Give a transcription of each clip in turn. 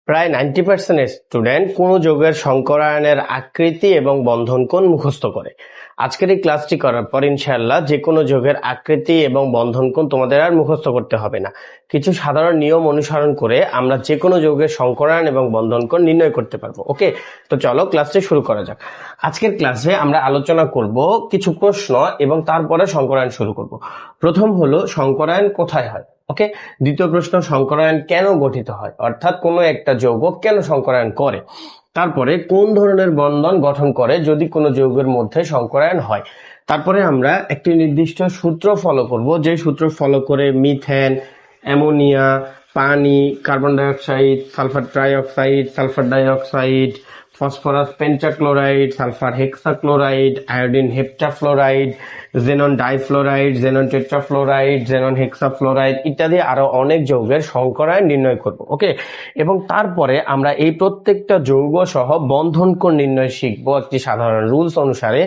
প্রায় 90% স্টুডেন্ট কোনো যৌগের সংকরায়নের আকৃতি এবং বন্ধন কোণ মুখস্থ করে। আজকের এই ক্লাসটি করার পর ইনশাআল্লাহ যে কোনো যৌগের আকৃতি এবং বন্ধন কোণ তোমাদের আর মুখস্থ করতে হবে না। কিছু সাধারণ নিয়ম অনুসরণ করে আমরা যে কোনো যৌগের সংকরায়ন এবং বন্ধন কোণ নির্ণয় করতে পারবো। ওকে, তো চলো ক্লাসটি শুরু করা যাক। আজকের ক্লাসে আমরা আলোচনা করব কিছু প্রশ্ন এবং তারপরে সংকরায়ন শুরু করব। প্রথম হলো সংকরায়ন কোথায় হয়। ওকে, দ্বিতীয় প্রশ্ন সংকরায়ন কেন গঠিত হয়, অর্থাৎ কোনো একটা যৌগ কেন সংকরায়ন করে। তারপরে কোন ধরনের বন্ধন গঠন করে যদি কোনো যৌগের মধ্যে সংকরায়ন হয়। তারপরে আমরা একটি নির্দিষ্ট সূত্র ফলো করব, যে সূত্র ফলো করে মিথেন, অ্যামোনিয়া, পানি, carbon dioxide, sulphur trioxide, sulphur dioxide, phosphorus pentachloride, sulphur hexachloride, iodine heptafluoride, xenon difluoride, xenon tetrafluoride, xenon hexafluoride ইত্যাদি আরো অনেক যৌগের সংকরায়ন নির্ণয় করব। ওকে, এবং তারপরে আমরা এই প্রত্যেকটা যৌগ সহ বন্ধন কোণ নির্ণয় শিখবো একটি সাধারণ রুলস অনুসারে,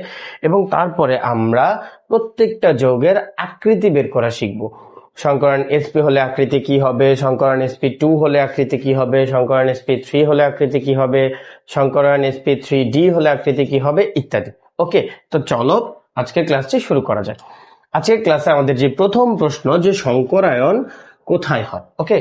এবং তারপরে আমরা প্রত্যেকটা যৌগের আকৃতি বের করা শিখবো। সংকরায়ন sp হলে আকৃতি কি হবে, সংকরায়ন sp2 হলে আকৃতি কি হবে, সংকরায়ন sp3 হলে আকৃতি কি হবে, সংকরায়ন sp3d হলে আকৃতি কি হবে ইত্যাদি। ওকে, তো চলো আজকের ক্লাসটি শুরু করা যাক। আজকের ক্লাসে আমাদের যে প্রথম প্রশ্ন, যে সংকরায়ন কোথায় হয়। ওকে,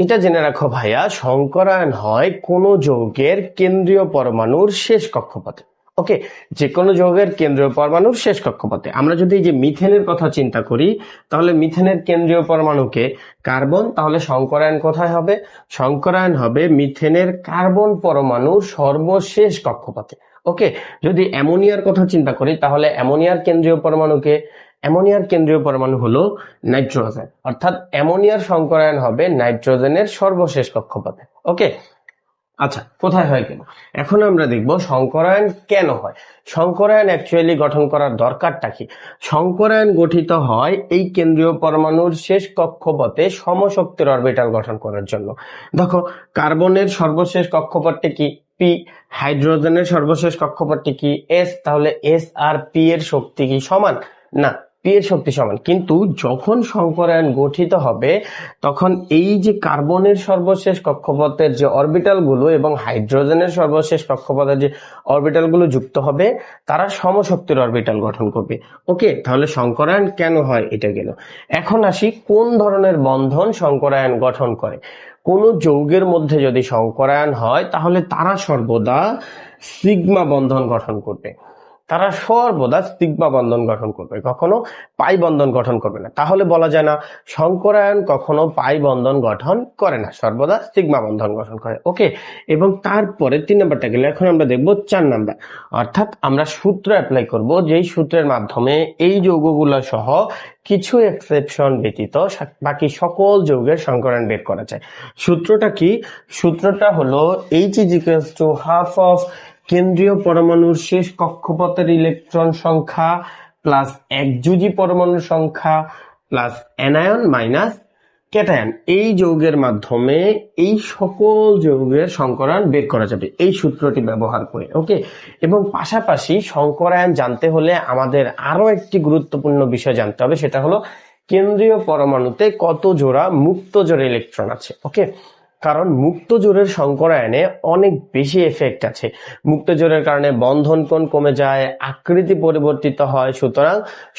এটা জেনে রাখো ভাইয়া, সংকরায়ন হয় কোনো যৌগের কেন্দ্রীয় পরমাণুর শেষ কক্ষপথে। ওকে, যে কোনো যৌগের কেন্দ্রীয় পরমাণুর শেষ কক্ষপথে। আমরা যদি এই যে মিথেনের কথা চিন্তা করি, তাহলে মিথেনের কেন্দ্রীয় পরমাণুকে কার্বন, তাহলে সংকরায়ন কোথায় হবে? সংকরায়ন হবে মিথেনের কার্বন পরমাণুর সর্বশেষ কক্ষপথে। ওকে, যদি অ্যামোনিয়ার কথা চিন্তা করি, তাহলে অ্যামোনিয়ার কেন্দ্রীয় পরমাণুকে, অ্যামোনিয়ার কেন্দ্রীয় পরমাণু হলো নাইট্রোজেন, অর্থাৎ অ্যামোনিয়ার সংকরায়ন হবে নাইট্রোজেনের সর্বশেষ কক্ষপথে। ওকে, আচ্ছা, কোথায় হয় কেন, এখন আমরা দেখব সংকরায়ন কেন হয়। সংকরায়ন অ্যাকচুয়ালি গঠন করার দরকারটা কি। সংকরায়ন গঠিত হয় এই কেন্দ্রীয় পরমাণুর শেষ কক্ষপথে সমশক্তির অরবিটাল গঠন করার জন্য। দেখো, কার্বনের সর্বশেষ কক্ষপথটি কি? পি। হাইড্রোজেনের সর্বশেষ কক্ষপথটি কি? এস। তাহলে এস আর পি এর শক্তি কি সমান? না, পি এর শক্তি সমান। কিন্তু যখন সংকরায়ন গঠিত হবে, তখন এই যে কার্বনের সর্বশেষ কক্ষপথের যে অরবিটাল গুলো এবং হাইড্রোজেনের সর্বশেষ কক্ষপথের যে অরবিটাল গুলো যুক্ত হবে, তারা সমশক্তির অরবিটাল গঠন করবে। ওকে, তাহলে সংকরায়ন কেন হয় এটা গেল। এখন আসি কোন ধরনের বন্ধন সংকরায়ন গঠন করে। কোন যৌগের মধ্যে যদি সংকরায়ন হয়, তাহলে তারা সর্বদা সিগমা বন্ধন গঠন করবে। তারা সর্বদা সিগমা বন্ধন গঠন করবে, কখনো পাই বন্ধন গঠন করবে না। তাহলে বলা যায় না সংকরায়ন কখনো পাই বন্ধন গঠন করে না, সর্বদা সিগমা বন্ধন গঠন করে। ওকে, এবং তারপরে 3 নাম্বারটা গেলে এখন আমরা দেখবো 4 নাম্বার, অর্থাৎ আমরা সূত্র অ্যাপ্লাই করব, যেই সূত্রের মাধ্যমে এই যৌগগুলো সহ কিছু এক্সেপশন ব্যতীত বাকি সকল যৌগের সংকরায়ন বের করা যায়। সূত্রটা কি? সূত্রটা হলো H = হাফ অফ কেন্দ্রীয় পরমাণুর শেষ কক্ষপথের ইলেকট্রন সংখ্যা প্লাস একযোজী পরমাণুর সংখ্যা প্লাস অ্যানায়ন মাইনাস ক্যাটায়ন। এই যৌগের মাধ্যমে এই সকল যৌগের সংকরায়ন বের করা যাবে এই সূত্রটি ব্যবহার করে। ওকে, এবং পাশাপাশি সংকরায়ন জানতে হলে আমাদের আরো একটি গুরুত্বপূর্ণ বিষয় জানতে হবে, সেটা হলো কেন্দ্রীয় পরমাণুতে কত জোড়া মুক্ত জোড়া ইলেকট্রন আছে। ওকে, কারণ মুক্ত জোড়ের সংকরায়নে অনেক বেশি এফেক্ট আছে। মুক্ত জোড়ের কারণে বন্ধন কোণ কমে যায়, আকৃতি পরিবর্তিত হয়। সুতরাং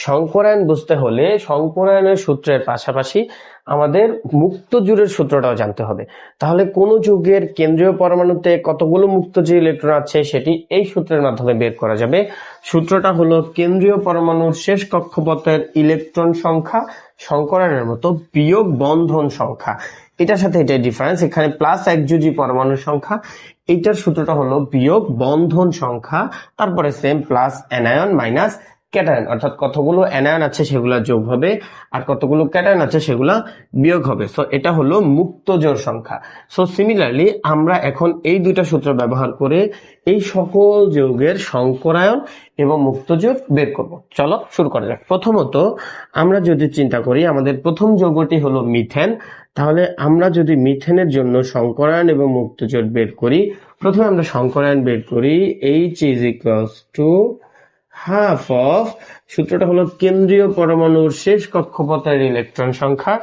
সংকরায়ন বুঝতে হলে সংকরায়নের সূত্রের পাশাপাশি আমাদের মুক্ত জোড়ের সূত্রটাও জানতে হবে। তাহলে কোন যৌগের কেন্দ্রীয় পরমাণুতে কতগুলো মুক্ত জোড় ইলেকট্রন আছে সেটি এই সূত্রের মাধ্যমে বের করা যাবে। সূত্রটা হলো কেন্দ্রীয় পরমাণুর শেষ কক্ষপথের ইলেকট্রন সংখ্যা সংকরায়নের মতো বিয়োগ বন্ধন সংখ্যা। এটার সাথে এটার ডিফারেন্স, এখানে প্লাস একযোজী পরমাণুর সংখ্যা, এইটার সূত্রটা হলো বিয়োগ বন্ধন সংখ্যা, তারপরে same plus anion minus cation, অর্থাৎ কতগুলো অ্যানায়ন আছে সেগুলা যোগ হবে আর কতগুলো ক্যাটায়ন আছে সেগুলা বিয়োগ হবে। সো এটা হলো মুক্ত জোড় সংখ্যা। সো সিমিলারলি আমরা এখন এই দুইটা সূত্র ব্যবহার করে এই সকল যৌগের সংকরায়ন এবং মুক্ত জোড় বের করব। চলো শুরু করা যাক। প্রথমত আমরা যদি চিন্তা করি, আমাদের প্রথম যৌগটি হলো মিথেন। তাহলে আমরা যদি মিথেনের জন্য সংকরায়ন এবং মুক্ত জোড় বের করি, প্রথমে আমরা সংকরায়ন বের করি H = হাফ অফ, সূত্রটা হলো কেন্দ্রীয় পরমাণুর শেষ কক্ষপথের ইলেকট্রন সংখ্যা।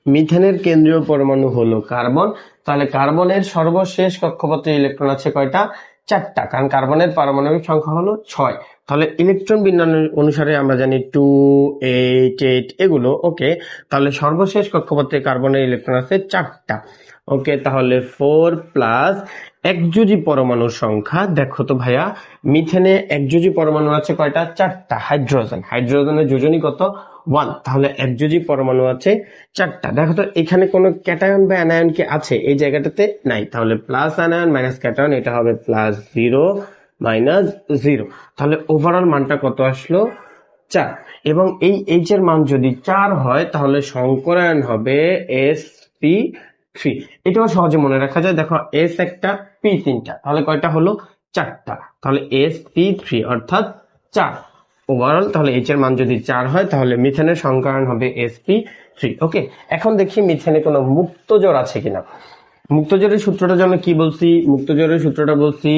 মিথেনের কেন্দ্রীয় পরমাণু হলো কার্বন, তাহলে কার্বনের সর্বশেষ কক্ষপথে ইলেকট্রন আছে কয়টা? 4টা, কারণ কার্বনের পারমাণবিক সংখ্যা হলো 6। তাহলে ইলেকট্রন বিন্যাস অনুসারে আমরা জানি 2, 8, 8 এগুলো। ওকে, তাহলে সর্বশেষ কক্ষপথে কার্বনের ইলেকট্রন আছে 4টা। ওকে, তাহলে 4 প্লাস একযোজী পরমাণুর সংখ্যা দেখো তো ভাইয়া, মিথেনে একযোজী পরমাণু আছে কয়টা? 4টা। হাইড্রোজেনের যোজনী কত? 1। তাহলে একযোজী পরমাণু আছে 4টা। দেখো তো এখানে কোনো ক্যাটায়ন বা অ্যানায়ন কি আছে? এই জায়গাটাতে নাই। তাহলে প্লাস অ্যানায়ন মাইনাস ক্যাটায়ন, এটা হবে +0 -0। তাহলে ওভারঅল মানটা কত আসলো? 4। এবং এই এইচ এর মান যদি 4 হয় তাহলে সংকরায়ন হবে sp3। এটাও সহজে মনে রাখা যায়। দেখো s একটা, p 3টা, তাহলে কয়টা হলো? 4টা। তাহলে sp3 অর্থাৎ 4 ওভারঅল। তাহলে এইচ এর মান যদি 4 হয় তাহলে মিথেনের সংকরায়ন হবে sp3। ওকে, এখন দেখি মিথেনে কোনো মুক্তজোড় আছে কিনা। মুক্তজোড়ের সূত্রটা জন্য কি বলছি? মুক্তজোড়ের সূত্রটা বলছি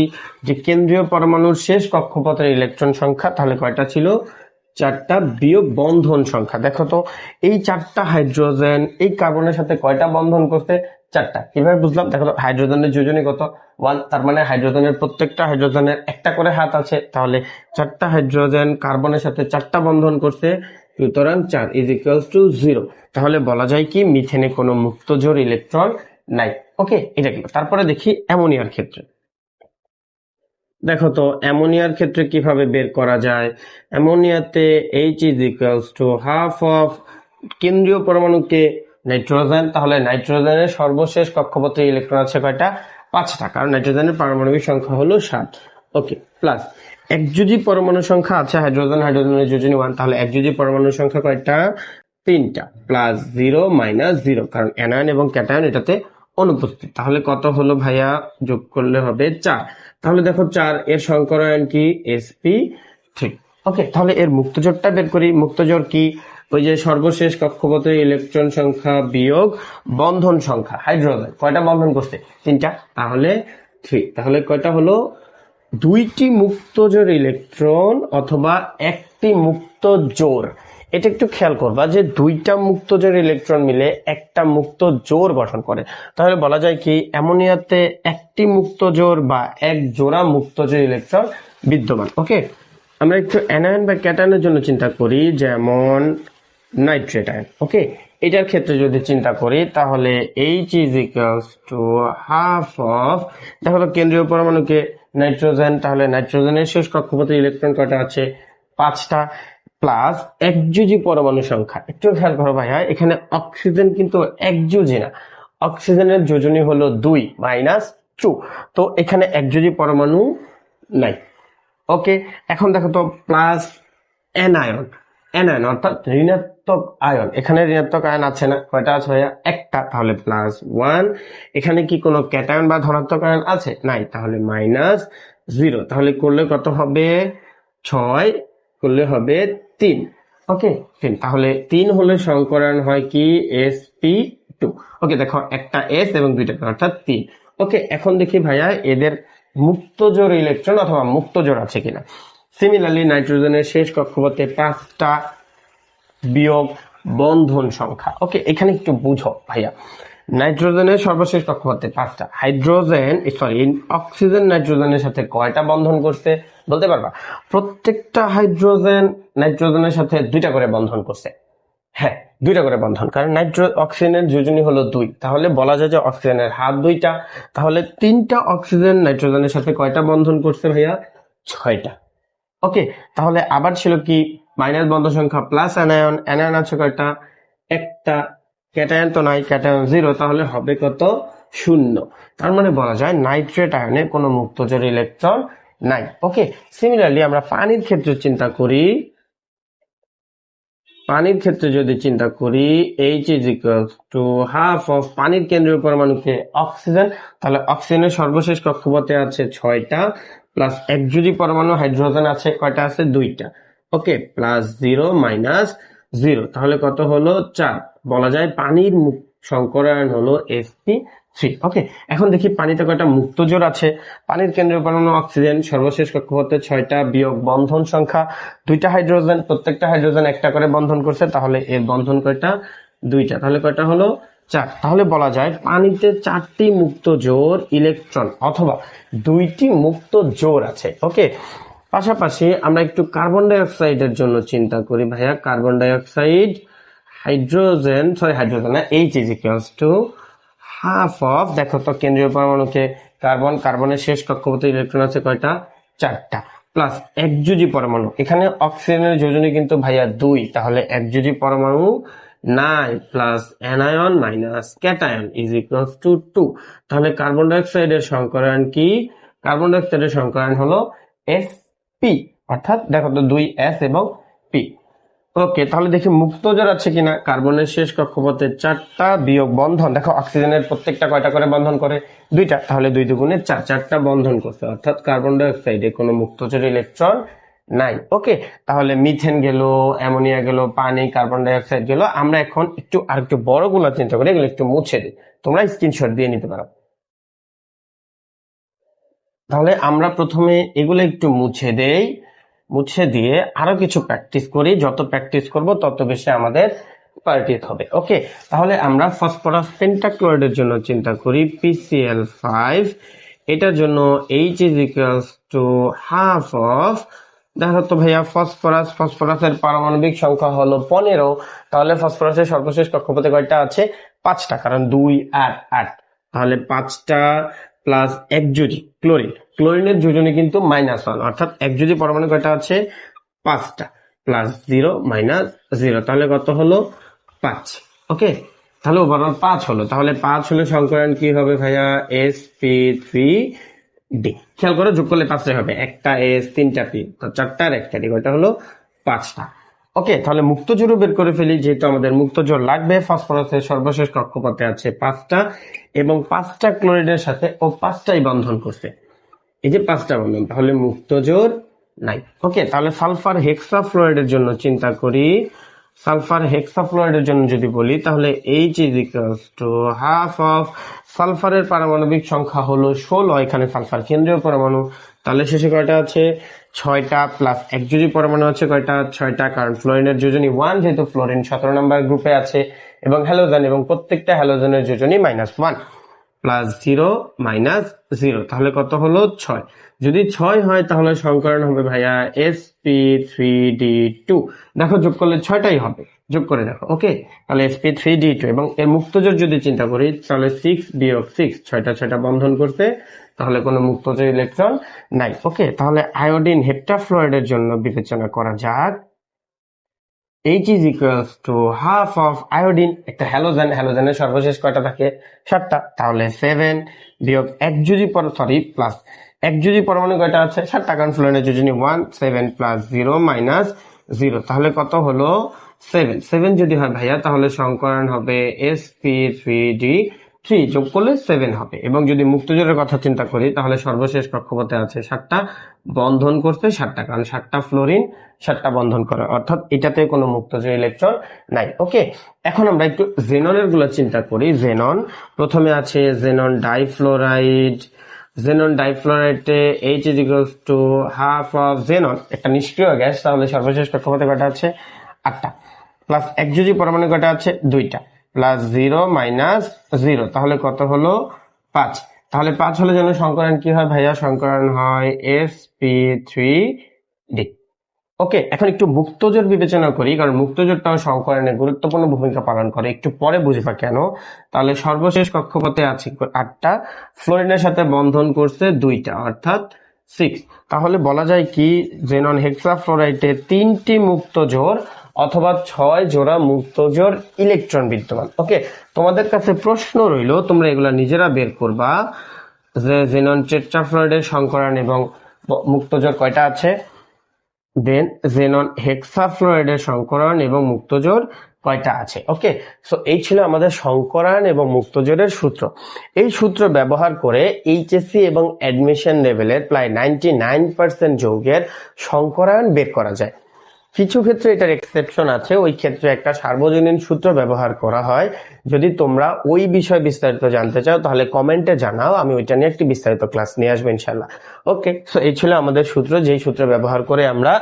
যে কেন্দ্রীয় পরমাণুর শেষ কক্ষপথের ইলেকট্রন সংখ্যা, তাহলে কয়টা ছিল? 4টা, বিয়োগ বন্ধন সংখ্যা। দেখো তো এই 4টা হাইড্রোজেন এই কার্বনের সাথে কয়টা বন্ধন করছে? 4টা। কিভাবে বুঝলাম? দেখো তো হাইড্রোজেনের যোজনী কত? 1। তার মানে হাইড্রোজেনের প্রত্যেকটা হাইড্রোজেনের একটা করে হাত আছে, তাহলে 4টা হাইড্রোজেন কার্বনের সাথে 4টা বন্ধন করছে, সুতরাং 4 = 0। তাহলে বলা যায় কি মিথেনে কোনো মুক্তজোড় ইলেকট্রন নাই। ওকে, এটা গেল। তারপরে দেখি অ্যামোনিয়ার ক্ষেত্রে। দেখো তো অ্যামোনিয়ার ক্ষেত্রে কিভাবে বের করা যায়। অ্যামোনিয়াতে H = হাফ অফ কেন্দ্রীয় পরমাণুকে নাইট্রোজেন, তাহলে নাইট্রোজেনের সর্বশেষ কক্ষপথে ইলেকট্রন আছে কয়টা? 5টা, কারণ নাইট্রোজেনের পারমাণবিক সংখ্যা হলো 7। ওকে, প্লাস একযোজী পরমাণু সংখ্যা আছে হাইড্রোজেনের যোজনী 1, তাহলে একযোজী পরমাণুর সংখ্যা কয়টা? 3টা, +0 -0, কারণ অ্যানায়ন এবং ক্যাটায়ন এটাতে অনুপস্থিত। তাহলে কত হলো ভাইয়া? যোগ করলে হবে 4। তাহলে দেখো 4 এর সংকরায়ন কি? sp3। ওকে, তাহলে এর মুক্তজোড়টা বের করি। মুক্তজোড় কি? ওই যে সর্বশেষ কক্ষপথে ইলেকট্রন সংখ্যা বিয়োগ বন্ধন সংখ্যা। হাইড্রোজেন কয়টা বন্ধন করছে? 3টা, তাহলে 3। তাহলে কয়টা হলো? 2টি মুক্তজোড় ইলেকট্রন অথবা একটি মুক্ত জোড়। এটা একটু খেয়াল করবা যে 2টা মুক্তজোড় ইলেকট্রন মিলে একটা মুক্ত জোড় গঠন করে। তাহলে বলা যায় কি অ্যামোনিয়াতে একটি মুক্ত জোড় বা এক জোড়া মুক্তজোড় ইলেকট্রন বিদ্যমান। ওকে, আমরা একটু অ্যানায়ন বা ক্যাটায়নের জন্য চিন্তা করি, যেমন নাইট্রেট আয়ন। ওকে, এটার ক্ষেত্রে যদি চিন্তা করি তাহলে H = হাফ অফ, দেখো তো কেন্দ্রীয় পরমাণুকে নাইট্রোজেন, তাহলে নাইট্রোজেনের শেষ কক্ষপথে ইলেকট্রন কয়টা আছে? 5টা, প্লাস একযোজী পরমাণু সংখ্যা। একটু খেয়াল করো ভাইয়া, এখানে অক্সিজেন কিন্তু একযোজী না, অক্সিজেনের যোজনী হলো 2 -2, তো এখানে একযোজী পরমাণু নাই। ওকে, এখন দেখো তো প্লাস অ্যানায়ন, অ্যানায়ন অর্থাৎ ঋণাত্মক আয়ন। এখানে ঋণাত্মক আয়ন আছে না? কয়টা আছে ভাইয়া? একটা, তাহলে +1। এখানে কি কোনো ক্যাটায়ন বা ধনাত্মক আয়ন আছে? নাই, তাহলে -0। তাহলে করলে কত হবে? 6 করলে হবে 3। ওকে, 3। তাহলে 3 হলে সংকরায়ন হয় কি? sp2। ওকে, দেখো একটা s এবং 2টা p, অর্থাৎ 3। ওকে, এখন দেখি ভাইয়া এদের মুক্তজোড় ইলেকট্রন অথবা মুক্তজোড় আছে কিনা। সিমিলারলি নাইট্রোজেনের শেষ কক্ষপথে 5টা বিয়োগ বন্ধন সংখ্যা। ওকে, এখানে একটু বুঝো ভাইয়া, নাইট্রোজেনের সর্বশেষ কক্ষপথে 5টা, অক্সিজেন নাইট্রোজেনের সাথে কয়টা বন্ধন করছে বলতে পারবা? প্রত্যেকটা হাইড্রোজেন নাইট্রোজেনের সাথে 2টা করে বন্ধন করছে। হ্যাঁ, 2টা করে বন্ধন, কারণ অক্সিজেনের যোজনী হলো 2, তাহলে বলা যায় যে অক্সিজেনের হাত 2টা। তাহলে 3টা অক্সিজেন নাইট্রোজেনের সাথে কয়টা বন্ধন করছে ভাইয়া? 6টা। ওকে, তাহলে আবার ছিল কি মাইনাস বন্ধন সংখ্যা, প্লাস অ্যানায়ন, অ্যানায়ন আছে কয়টা? একটা, ক্যাটায়ন তো নাই, ক্যাটায়ন 0, তাহলে হবে কত? 0। তার মানে বলা যায় নাইট্রেট আয়নে কোনো মুক্তজোড় ইলেকট্রন নাই। ওকে, সিমিলারলি আমরা পানির ক্ষেত্রে চিন্তা করি। পানির ক্ষেত্রে যদি চিন্তা করি H = হাফ অফ পানির কেন্দ্রীয় পরমাণুকে অক্সিজেন, তাহলে অক্সিজেনের সর্বশেষ কক্ষপথে আছে 6টা, প্লাস একযোজী পরমাণু হাইড্রোজেন আছে কয়টা? আছে 2টা। ওকে, +0 -0, তাহলে কত হলো? 4। বলা যায় পানির সংকরায়ন হলো sp3। ওকে, এখন দেখি পানিতে কয়টা মুক্তজোড় আছে। পানির কেন্দ্রীয় পরমাণু অক্সিজেন, সর্বশেষ কক্ষপথে 6টা বিয়োগ বন্ধন সংখ্যা 2টা হাইড্রোজেন, প্রত্যেকটা হাইড্রোজেন একটা করে বন্ধন করছে, তাহলে এর বন্ধন কয়টা? 2টা, তাহলে কয়টা হলো? 4, তাহলে বলা যায় পানিতে 4টি মুক্ত জোর ইলেকট্রন অথবা 2টি মুক্ত জোর আছে। ওকে, পাশাপাশি আমরা একটু কার্বন ডাই অক্সাইডের জন্য চিন্তা করি ভাইয়া। কার্বন ডাই অক্সাইড, হাইড্রোজেন না, H is equals to half of, দেখো তো কেন্দ্রীয় পরমাণুকে কার্বনের শেষ কক্ষপথে ইলেকট্রন আছে কয়টা? 4টা, প্লাস একযোজী পরমাণু, এখানে অক্সিজেনের যোজনী কিন্তু ভাইয়া 2, তাহলে একযোজী পরমাণু 9 plus anion minus cation is equals two 2। তাহলে কার্বন ডাই অক্সাইডের সংকরায়ন কি? কার্বন ডাই অক্সাইডের সংকরায়ন হলো sp, অর্থাৎ দেখো তো 2s এবং p। ওকে, তাহলে দেখি মুক্তজোর আছে কিনা। কার্বনের শেষ কক্ষপথে 4টা বিয়োগ বন্ধন, দেখো অক্সিজেনের প্রত্যেকটা কয়টা করে বন্ধন করে? 2টা, তাহলে 2 দুগুণে 4, 4টা বন্ধন করছে, অর্থাৎ কার্বন ডাই অক্সাইডে কোনো মুক্তজোর ইলেকট্রন নাই। ওকে, তাহলে মিথেন গেল, অ্যামোনিয়া গেল, পানি, কার্বন ডাই অক্সাইড গেল। আমরা এখন আরেকটু বড়গুলো চিন্তা করি, এগুলো একটু মুছে দিই, তোমরা স্ক্রিনশট দিয়ে নিতে পারো। তাহলে আমরা প্রথমে এগুলো একটু মুছে দেই, মুছে দিয়ে আরো কিছু প্র্যাকটিস করি। যত প্র্যাকটিস করব তত বেশি আমাদের পার্টিস হবে। ওকে, তাহলে আমরা ফসফরাস পেন্টাক্লোরাইডের জন্য চিন্তা করি, PCl5, এটার জন্য H is equals to half of, দেখো তো ভাইয়া ফসফরাসের পারমাণবিক সংখ্যা হলো 15, তাহলে ফসফরাসের সর্বশেষ কক্ষপথে কয়টা আছে? 5টা, কারণ 2 8 8, তাহলে 5টা প্লাস একযোজী ক্লোরিনের যোজনী কিন্তু -1, অর্থাৎ একযোজী পরমাণু কয়টা আছে? 5টা, প্লাস 0 মাইনাস 0, তাহলে কত হলো? 5। ওকে, তাহলে ওভারঅল 5 হলো। তাহলে 5 হলে সংকরায়ন কি হবে ভাইয়া? sp3d। খেয়াল করে যোগ করলে 5টাই হবে, একটা s 3টা p, তো 4টা আর 1টা d, কয়টা হলো? 5টা। ওকে, তাহলে মুক্তজোড়ও বের করে ফেলি, যেহেতু আমাদের মুক্তজোড় লাগবে। ফসফরাসের সর্বশেষ কক্ষপথে আছে 5টা এবং 5টা ক্লোরাইডের সাথে ও 5টাই বন্ধন করছে, এই যে 5টা বন্ধন, তাহলে মুক্তজোড় নাই। ওকে, তাহলে সালফার হেক্সাফ্লোরাইডের জন্য চিন্তা করি। সালফার হেক্সাফ্লোরাইডের জন্য যদি বলি, তাহলে H is equals to half of, সালফারের পারমাণবিক সংখ্যা হলো 16, এখানে সালফার কেন্দ্রীয় পরমাণু, তাহলে শেষে কয়টা আছে? 6টা, প্লাস একযোজী পরমাণু আছে কয়টা? 6টা, কারণ ফ্লোরিনের যোজনী 1, যেহেতু ফ্লোরিন 17 নম্বর গ্রুপে আছে, এবং হ্যালোজেন, এবং প্রত্যেকটা হ্যালোজেনের যোজনী -1, প্লাস 0 মাইনাস 0, তাহলে কত হলো? 6। যদি 6 হয় তাহলে সংকরণ হবে ভাইয়া sp3d2। দেখো যোগ করলে 6টাই হবে, যোগ করে দেখো। ওকে, তাহলে sp3d2, এবং এর মুক্তজোড় যদি চিন্তা করি, তাহলে 6 বিয়োগ 6, 6টা বন্ধন করতে, তাহলে কোনো মুক্তজোড় ইলেকট্রন নাই। ওকে, তাহলে আয়োডিন হেপ্টাফ্লোরাইডের জন্য বিবেচনা করা যাক। H is equals to half of iodine, একটা হ্যালোজেনের সর্বশেষ কয়টা থাকে? 7টা, তাহলে 7 বিয়োগ প্লাস একযোজী পরমাণু কয়টা আছে? 7টা, কারণ ফ্লোরিনের যোজনী 1, 7 প্লাস 0 মাইনাস 0, তাহলে কত হলো? 7 যদি হয় ভাইয়া, তাহলে সংকরণ হবে sp3d3, যোগ করলে 7 হবে। এবং যদি মুক্তজোড়ের কথা চিন্তা করি, তাহলে সর্বশেষ কক্ষপথে আছে 7টা, বন্ধন করতে 7টা, কারণ 7টা ফ্লোরিন 7টা বন্ধন করে, অর্থাৎ এটাতে কোনো মুক্তজোড় ইলেকট্রন নাই। ওকে, এখন আমরা একটু জেননের গুলো চিন্তা করি। জেনন, প্রথমে আছে জেনন ডাইফ্লোরাইডে H is equals to half of xenon, একটা নিষ্ক্রিয় গ্যাস, তাহলে সর্বশেষ কক্ষপথে কয়টা আছে? 8টা, প্লাস একযোজী পরমাণু কয়টা আছে? 2টা, প্লাস 0 মাইনাস 0, তাহলে কত হলো? 5। তাহলে 5 হলে যেন সংকরণ কি হয় ভাইয়া? সংকরণ হয় sp3d। ওকে, এখন একটু মুক্তজোড় বিবেচনা করি, কারণ মুক্তজোড়টাও সংকরণে গুরুত্বপূর্ণ ভূমিকা পালন করে, একটু পরে বুঝবা কেন। তাহলে সর্বশেষ কক্ষপথে আছে 8টা, ফ্লোরিনের সাথে বন্ধন করছে 2টা, অর্থাৎ 6। তাহলে বলা যায় কি? জেনন হেক্সাফ্লোরাইডে 3টি মুক্তজোড় অথবা 6 জোড়া মুক্তজোড় ইলেকট্রন বিদ্যমান। ওকে, তোমাদের কাছে প্রশ্ন রইল, তোমরা এগুলা নিজেরা বের করবা যে জেনন টেট্রাফ্লোরাইডের সংকরণ এবং মুক্তজোড় কয়টা আছে, দেন জেনন হেক্সাফ্লোরাইডের সংকরণ এবং মুক্তজোড় কয়টা আছে। ওকে, সো এই ছিল আমাদের সংকরণ এবং মুক্তজোড়ের সূত্র। এই সূত্র ব্যবহার করে এইচএসসি এবং অ্যাডমিশন লেভেলের প্রায় 99% যৌগের সংকরায়ন বের করা যায়। কিছু ক্ষেত্রে এটার এক্সেপশন আছে, ওই ক্ষেত্রে একটা সার্বজনীন সূত্র ব্যবহার করা হয়। যদি তোমরা ওই বিষয় বিস্তারিত জানতে চাও, তাহলে কমেন্টে জানাও, আমি ওইটা নিয়ে একটি বিস্তারিত ক্লাস নিয়ে আসবো ইনশাল্লাহ। ওকে, সো এই ছিল আমাদের সূত্র, যেই সূত্র ব্যবহার করে আমরা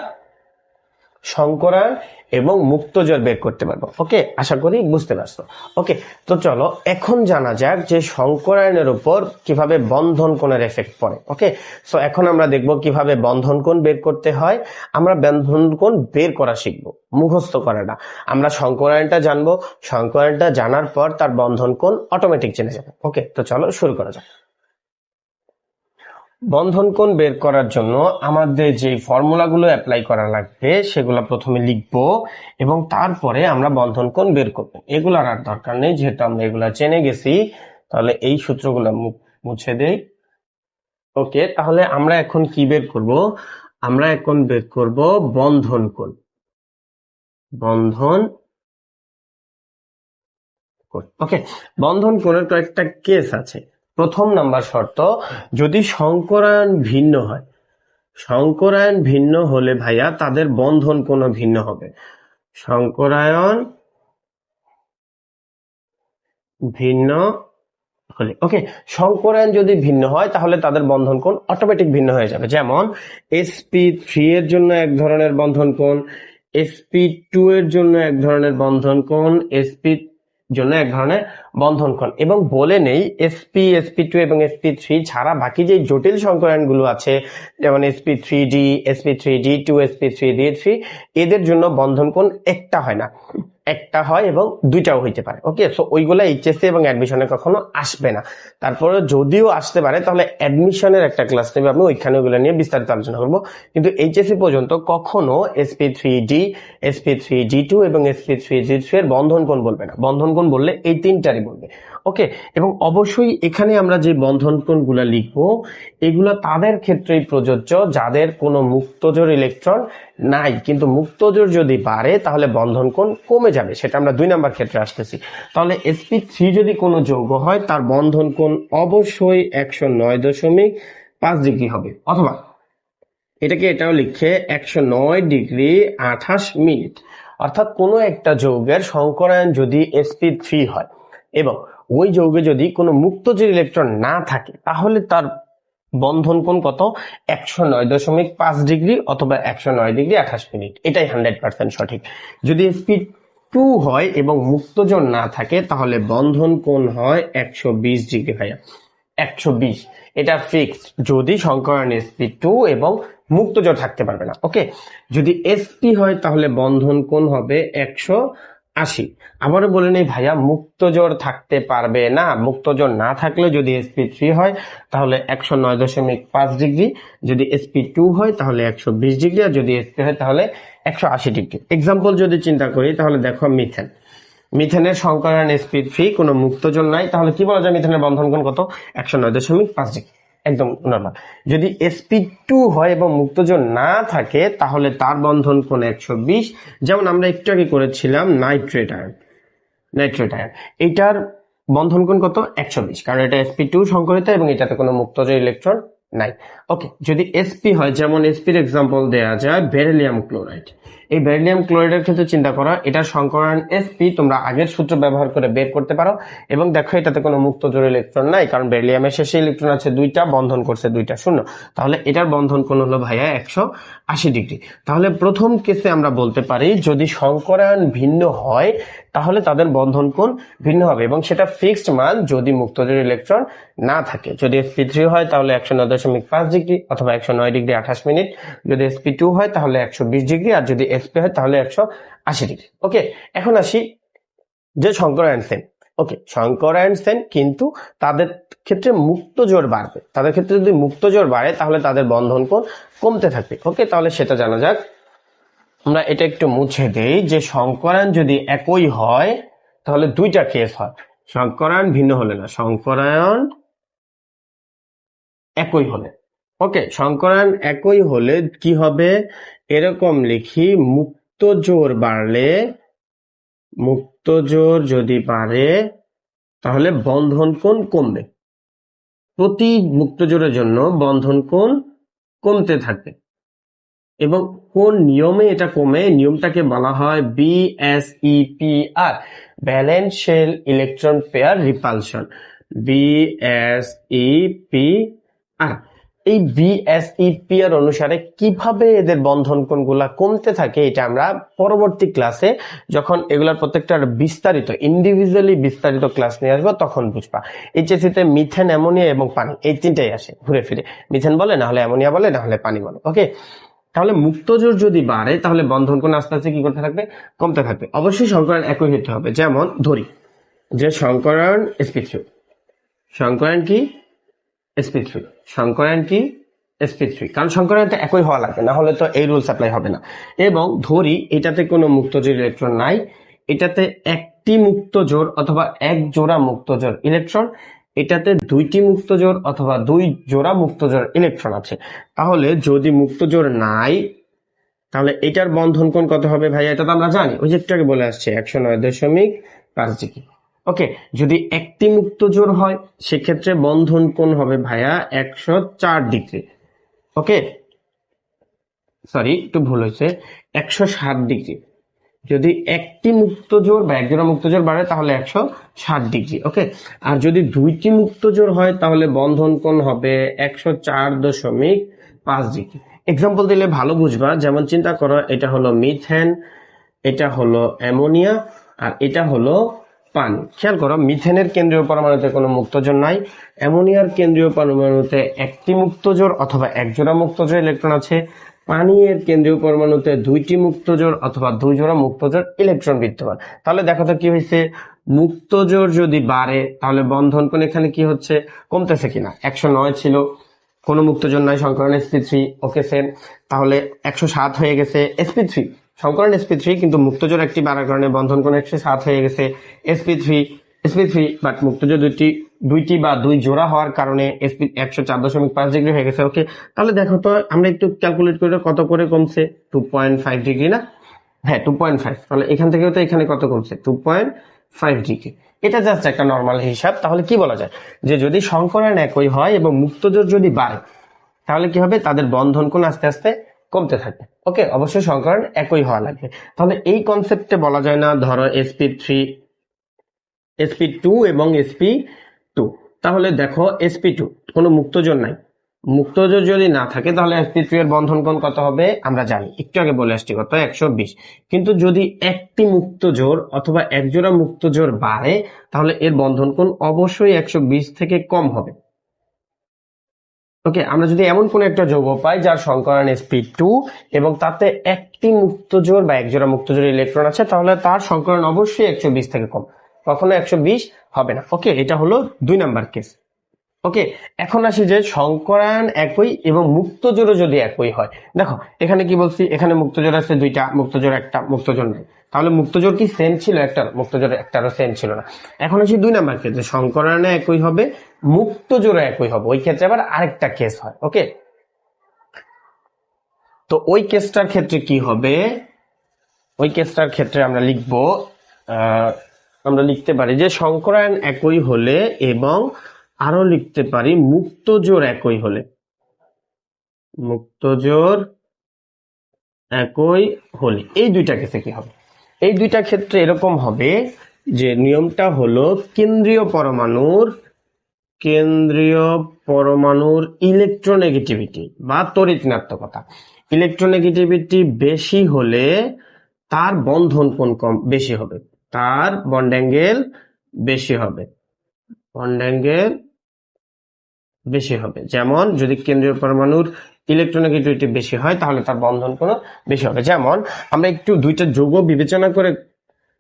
সংকরায়ন এবং মুক্তজোর বের করতে পারবো। ওকে, আশা করি বুঝতে পারছো। ওকে, তো চলো এখন জানা যাক যে সংকরায়নের উপর কিভাবে বন্ধন কোণের এফেক্ট পড়ে। ওকে, সো এখন আমরা দেখব কিভাবে বন্ধন কোণ বের করতে হয়। আমরা বন্ধন কোণ বের করা শিখবো, মুখস্থ করা না। আমরা সংকরায়নটা জানবো, সংকরায়নটা জানার পর তার বন্ধন কোণ অটোমেটিক জেনে যাবে। ওকে, তো চলো শুরু করা যাক। বন্ধন কোণ বের করার জন্য আমাদের যে ফর্মুলাগুলো অ্যাপ্লাই করা লাগবে সেগুলো প্রথমে লিখব এবং তারপরে আমরা বন্ধন কোণ বের করব। এগুলার আর দরকার নেই, যেহেতু আমরা এগুলা জেনে গেছি। তাহলে এই সূত্রগুলো মুছে দেই। ওকে, তাহলে আমরা এখন কি বের করব? আমরা এখন বের করব বন্ধন কোণ। বন্ধন কোণ। ওকে, বন্ধন কোণের কয়েকটা কেস আছে। প্রথম নাম্বার শর্ত, যদি সংকরায়ন ভিন্ন হয়। সংকরায়ন ভিন্ন হলে ভাইয়া তাদের বন্ধন কোণ ভিন্ন হবে। সংকরায়ন ভিন্ন হলে, ওকে, সংকরায়ন যদি ভিন্ন হয় তাহলে তাদের বন্ধন কোণ অটোমেটিক ভিন্ন হয়ে যাবে। যেমন sp3 এর জন্য এক ধরনের বন্ধন কোণ, sp2 এর জন্য এক ধরনের বন্ধন কোণ, sp জন্য এক ধরনের বন্ধন কোণ। এবং বলে নেই sp2 এবং sp3 ছাড়া বাকি যে জটিল সংকরায়নগুলো আছে, যেমন sp3d, sp3d2, sp3d3, এদের জন্য বন্ধন কোণ একটা হয় না, একটা হয় এবং দুইটাও হইতে পারে। ওকে, সো ওইগুলো এইচএসসি এবং অ্যাডমিশনে কখনো আসবে না। তারপরে যদিও আসতে পারে তাহলে অ্যাডমিশনের একটা ক্লাস নেবে, আমি ওইখানে ওইগুলো নিয়ে বিস্তারিত আলোচনা করবো। কিন্তু এইচএসসি পর্যন্ত কখনো sp3d, sp3d2 এবং sp3d3 এর বন্ধন কোণ বলবে না। বন্ধন কোণ বললে এই তিনটারই বলবে। ওকে, এবং অবশ্যই এখানে আমরা যে বন্ধন কোণগুলো লিখবো এগুলো তাদের ক্ষেত্রেই প্রযোজ্য যাদের কোনো মুক্তজোড় ইলেকট্রন নাই। কিন্তু মুক্তজোড় যদি বাড়ে তাহলে বন্ধন কোণ কমে যাবে, সেটা আমরা 2 নাম্বার ক্ষেত্রে আসতেছি। তাহলে sp3 যদি কোনো যৌগ হয় তার বন্ধন কোণ অবশ্যই 109.5 ডিগ্রি হবে, অথবা এটাকে এটাও লিখে 109 ডিগ্রি 28 মিনিট। অর্থাৎ কোনো একটা যৌগের সংকরায়ন যদি sp3 হয় এবং ওই যৌগে যদি কোনো মুক্তজোড় ইলেকট্রন না থাকে তাহলে তার বন্ধন কোণ কত? 109.5 ডিগ্রি অথবা 109 ডিগ্রি 28 মিনিট। এটাই 100% সঠিক। যদি sp2 হয় এবং মুক্তজোড় না থাকে তাহলে বন্ধন কোণ হয় 120 ডিগ্রি ভাইয়া, 120। এটা ফিক্সড যদি সংকরায়ন sp2 এবং মুক্তজোড় থাকতে পারবে না। ওকে, যদি sp হয় তাহলে বন্ধন কোণ হবে 180। আবারও বলে নেই ভাইয়া, মুক্তজোড় থাকতে পারবে না। মুক্তজোড় না থাকলে যদি sp3 হয় তাহলে 109.5 ডিগ্রি, যদি sp2 হয় তাহলে 120 ডিগ্রি, আর যদি sp হয় তাহলে 180 ডিগ্রি। এক্সাম্পল যদি চিন্তা করি তাহলে দেখো মিথেন। মিথেনের সংকরায়ন sp3, কোনো মুক্তজোড় নাই, তাহলে কি বলা যায় মিথেনের বন্ধন কোণ কত? 109.5 ডিগ্রি, একদম নরমাল। যদি sp2 হয় এবং মুক্তজোড় না থাকে তাহলে তার বন্ধন কোণ 120। যেমন আমরা একটু আগে করেছিলাম নাইট্রেট আয়ন। নাইট্রেট আয়ন এটার বন্ধন কোণ কত? 120, কারণ এটা sp2 সংকরিত এবং এটাতে কোনো মুক্তজোড় ইলেকট্রন নাই। ওকে, যদি sp হয়, যেমন sp এর एग्जांपल দেয়া যায় বেরিলিয়াম ক্লোরাইড। এই বেরিলিয়াম ক্লোরাইডের ক্ষেত্রে চিন্তা করা, এটার সংকরায়ন sp তোমরা আগের সূত্র ব্যবহার করে বের করতে পারো এবং দেখো এটাতে কোনো মুক্তজোড় ইলেকট্রন নাই, কারণ বেরিলিয়ামের শেষে ইলেকট্রন আছে দুইটা, বন্ধন করছে দুইটা শূন্য। তাহলে এটার বন্ধন কোণ হলো ভাইয়া 180 ডিগ্রি। তাহলে প্রথম কেসে আমরা বলতে পারি যদি সংকরায়ন ভিন্ন হয় তাহলে তাদের বন্ধন কোণ ভিন্ন হবে এবং সেটা ফিক্সড মান যদি মুক্তজোড় ইলেকট্রন না থাকে। যদি sp3 হয় তাহলে 109.5 ডিগ্রি অথবা 109 ডিগ্রি 28 মিনিট, যদি sp2 হয় তাহলে 120 ডিগ্রি, আর যদি sp হয় তাহলে 180 ডিগ্রি। ওকে, এখন আসি যে সংকরায়ন সেম। ওকে, সংকরায়ন সেম কিন্তু তাদের ক্ষেত্রে মুক্তজোড় বাড়বে। তাদের ক্ষেত্রে যদি মুক্তজোড় বাড়ে তাহলে তাদের বন্ধন কোণ কমতে থাকবে। ওকে, তাহলে সেটা জানা যাক। আমরা এটা একটু মুছে দেই যে সংকরায়ন যদি একই হয় তাহলে দুইটা কেস হয়। সংকরায়ন ভিন্ন হলে না, সংকরায়ন একই হলে। ওকে, সংকরায়ন একই হলে কি হবে? এরকম লিখি, মুক্তজোড় বাড়লে, মুক্তজোড় যদি বাড়ে তাহলে বন্ধন কোণ কমবে। প্রতি মুক্তজোড়ের জন্য বন্ধন কোণ কমতে থাকবে। এবং কোন নিয়মে এটা কমে? নিয়মটাকে বলা হয় BSEPR, balance shell electron pair repulsion, BSEPR। এই বিএসইপি-এর অনুসারে কিভাবে এদের বন্ধন কোণগুলা কমতে থাকে এটা আমরা পরবর্তী ক্লাসে যখন এগুলার প্রত্যেকটা বিস্তারিত ইন্ডিভিজুয়ালি বিস্তারিত ক্লাস নিয়ে আসবো তখন বুঝবা। এইচএসসি তে মিথেন, অ্যামোনিয়া এবং পানি এই তিনটাই আসে ঘুরে ফিরে, মিথেন বলে, না হলে অ্যামোনিয়া বলে, না হলে পানি বলে। ওকে, তাহলে মুক্ত জোর যদি বাড়ে তাহলে বন্ধন কোণ আস্তে আস্তে কি করতে থাকবে, কমতে থাকবে। অবশ্যই সংকরায়ন একই হতে হবে। যেমন ধরি যে সংকরায়ন sp3, সংকরায়ন কি sp3, সংকরায়ন কি sp3, কারণ সংকরায়নটা একই হওয়া লাগবে, না হলে তো এই রুলস অ্যাপ্লাই হবে না। এবং ধরি এটাতে কোনো মুক্ত জোর ইলেকট্রন নাই, এটাতে একটি মুক্ত জোর অথবা এক জোড়া মুক্ত জোর ইলেকট্রন, এটাতে দুইটি মুক্ত জোর অথবা দুই জোড়া মুক্ত জোর ইলেকট্রন আছে। তাহলে যদি মুক্ত জোর নাই তাহলে এটার বন্ধন কোণ কত হবে ভাইয়া? এটা তো আমরা জানি, ওই যে একটু আগে বলে আসছে 109.5 ডিগ্রি। ওকে, যদি একটি মুক্ত জোর হয় সেক্ষেত্রে বন্ধন কোণ হবে ভাইয়া 104 ডিগ্রি। ওকে, সরি একটু ভুল হয়েছে, 160 ডিগ্রি। যদি একটি মুক্ত জোর বা একজোড়া মুক্ত জোর বাড়ে তাহলে 160 ডিগ্রি। ওকে, আর যদি দুইটি মুক্ত জোর হয় তাহলে বন্ধন কোণ হবে 104.5 ডিগ্রি। এক্সাম্পল দিলে ভালো বুঝবা। যেমন চিন্তা করো, এটা হলো মিথেন, এটা হলো অ্যামোনিয়া, আর এটা হলো পানি। খেয়াল করো, মিথেনের কেন্দ্রীয় পরমাণুতে কোনো মুক্ত জোর নাই, অ্যামোনিয়ার কেন্দ্রীয় পরমাণুতে একটি মুক্ত জোর অথবা এক জোড়া মুক্ত জোর ইলেকট্রন আছে, পানির কেন্দ্রীয় পরমাণুতে দুইটি মুক্ত জোর অথবা দুই জোড়া মুক্ত জোর ইলেকট্রন বিদ্যমান। তাহলে দেখো তো কি হয়েছে, মুক্ত জোর যদি বাড়ে তাহলে বন্ধন কোণ এখানে কি হচ্ছে, কমতেছে কিনা। 109 ছিল, কোনো মুক্ত জোর নাই, সংকরণ sp3। ওকে সেম, তাহলে 107 হয়ে গেছে sp3, সংকরণ sp3, কিন্তু মুক্ত জোর একটি বাড়ার কারণে বন্ধন কোণ 107 হয়ে গেছে sp3, বাট মুক্ত জোর দুইটি বা দুই জোড়া হওয়ার কারণে sp 104.5 ডিগ্রি হয়ে গেছে। ওকে, তাহলে দেখো তো আমরা একটু ক্যালকুলেট করে কত করে কমছে, 2.5 ডিগ্রি না? হ্যাঁ 2.5, তাহলে এখান থেকেও তো এখানে কত কমছে, 2.5 ডিগ্রি। এটা জাস্ট একটা নর্মাল হিসাব। তাহলে কি বলা যায় যে যদি সংকরায়ন একই হয় এবং মুক্ত জোর যদি বাড়ে তাহলে কি হবে, তাদের বন্ধন কোণ আস্তে আস্তে কমতে থাকবে। ওকে, অবশ্যই সংকরায়ন একই হওয়া লাগবে। তাহলে এই কনসেপ্টে বলা যায় না ধরো sp3, sp2 এবং sp2, তাহলে দেখো sp2 কোনো মুক্ত জোর নাই, মুক্ত জোর যদি না থাকে তাহলে sp3 এর বন্ধন কোণ কত হবে আমরা জানি, একটু আগে বলে আসছি কত, 120। কিন্তু যদি একটি মুক্ত জোর অথবা এক জোড়া মুক্ত জোর বাড়ে তাহলে এর বন্ধন কোণ অবশ্যই 120 থেকে কম হবে। ওকে, আমরা যদি এমন কোন একটা যৌগ পাই যার সংকরায়ন sp2 এবং তাতে একটি মুক্ত জোর বা এক জোড়া মুক্ত জোর ইলেকট্রন আছে তাহলে তার সংকরায়ন অবশ্যই 120 থেকে কম, কখনো 120 হবে না। ওকে, এটা হলো 2 নাম্বার কেস। ওকে, এখন আসি যে সংকরায়ন একই এবং মুক্ত জোড়ও যদি একই হয়। দেখো এখানে কি বলছি, এখানে মুক্ত জোর আছে দুইটা, মুক্ত জোর একটা, মুক্ত জোর নাই। তাহলে মুক্ত জোর কি সেম ছিল একটা, মুক্ত জোর একটারও সেম ছিল না। এখন আসি 2 নাম্বার ক্ষেত্রে, সংকরায়নে একই হবে, মুক্ত জোড়ও একই হবে। ওই ক্ষেত্রে আবার আরেকটা কেস হয়। ওকে, তো ওই কেসটার ক্ষেত্রে কি হবে, ওই কেসটার ক্ষেত্রে আমরা লিখবো, আমরা লিখতে পারি যে সংকরায়ন একই হলে এবং আরো লিখতে পারি মুক্ত জোর একই হলে, মুক্ত জোর একই হলে এই দুইটা কেসে কি হবে, এই দুইটা ক্ষেত্রে এরকম হবে যে নিয়মটা হলো কেন্দ্রীয় পরমাণুর ইলেকট্রোনেগেটিভিটি বা তড়িৎ ঋণাত্মকতা, ইলেকট্রোনেগেটিভিটি বেশি হলে তার বন্ধন কোণ কম বেশি হবে, তার বন্ড অ্যাঙ্গেল বেশি হবে, বন্ড অ্যাঙ্গেল বেশি হবে। যেমন যদি কেন্দ্রীয় পরমাণুর ইলেকট্রোনেগেটিভিটি বেশি হয় তাহলে তার বন্ধন কোণ বেশি হবে। যেমন আমরা একটু দুইটা যৌগ বিবেচনা করে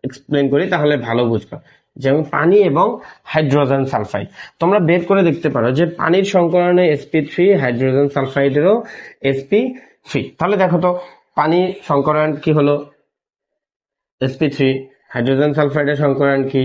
এক্সপ্লেন করি তাহলে ভালো বুঝবা। যেমন পানি এবং হাইড্রোজেন সালফাইড, তোমরা বের করে দেখতে পারো যে পানির সংকরণে sp3, হাইড্রোজেন সালফাইডেরও sp3। তাহলে দেখো তো পানি সংকরণ কি হলো sp3, হাইড্রোজেন সালফাইডের সংকরণ কি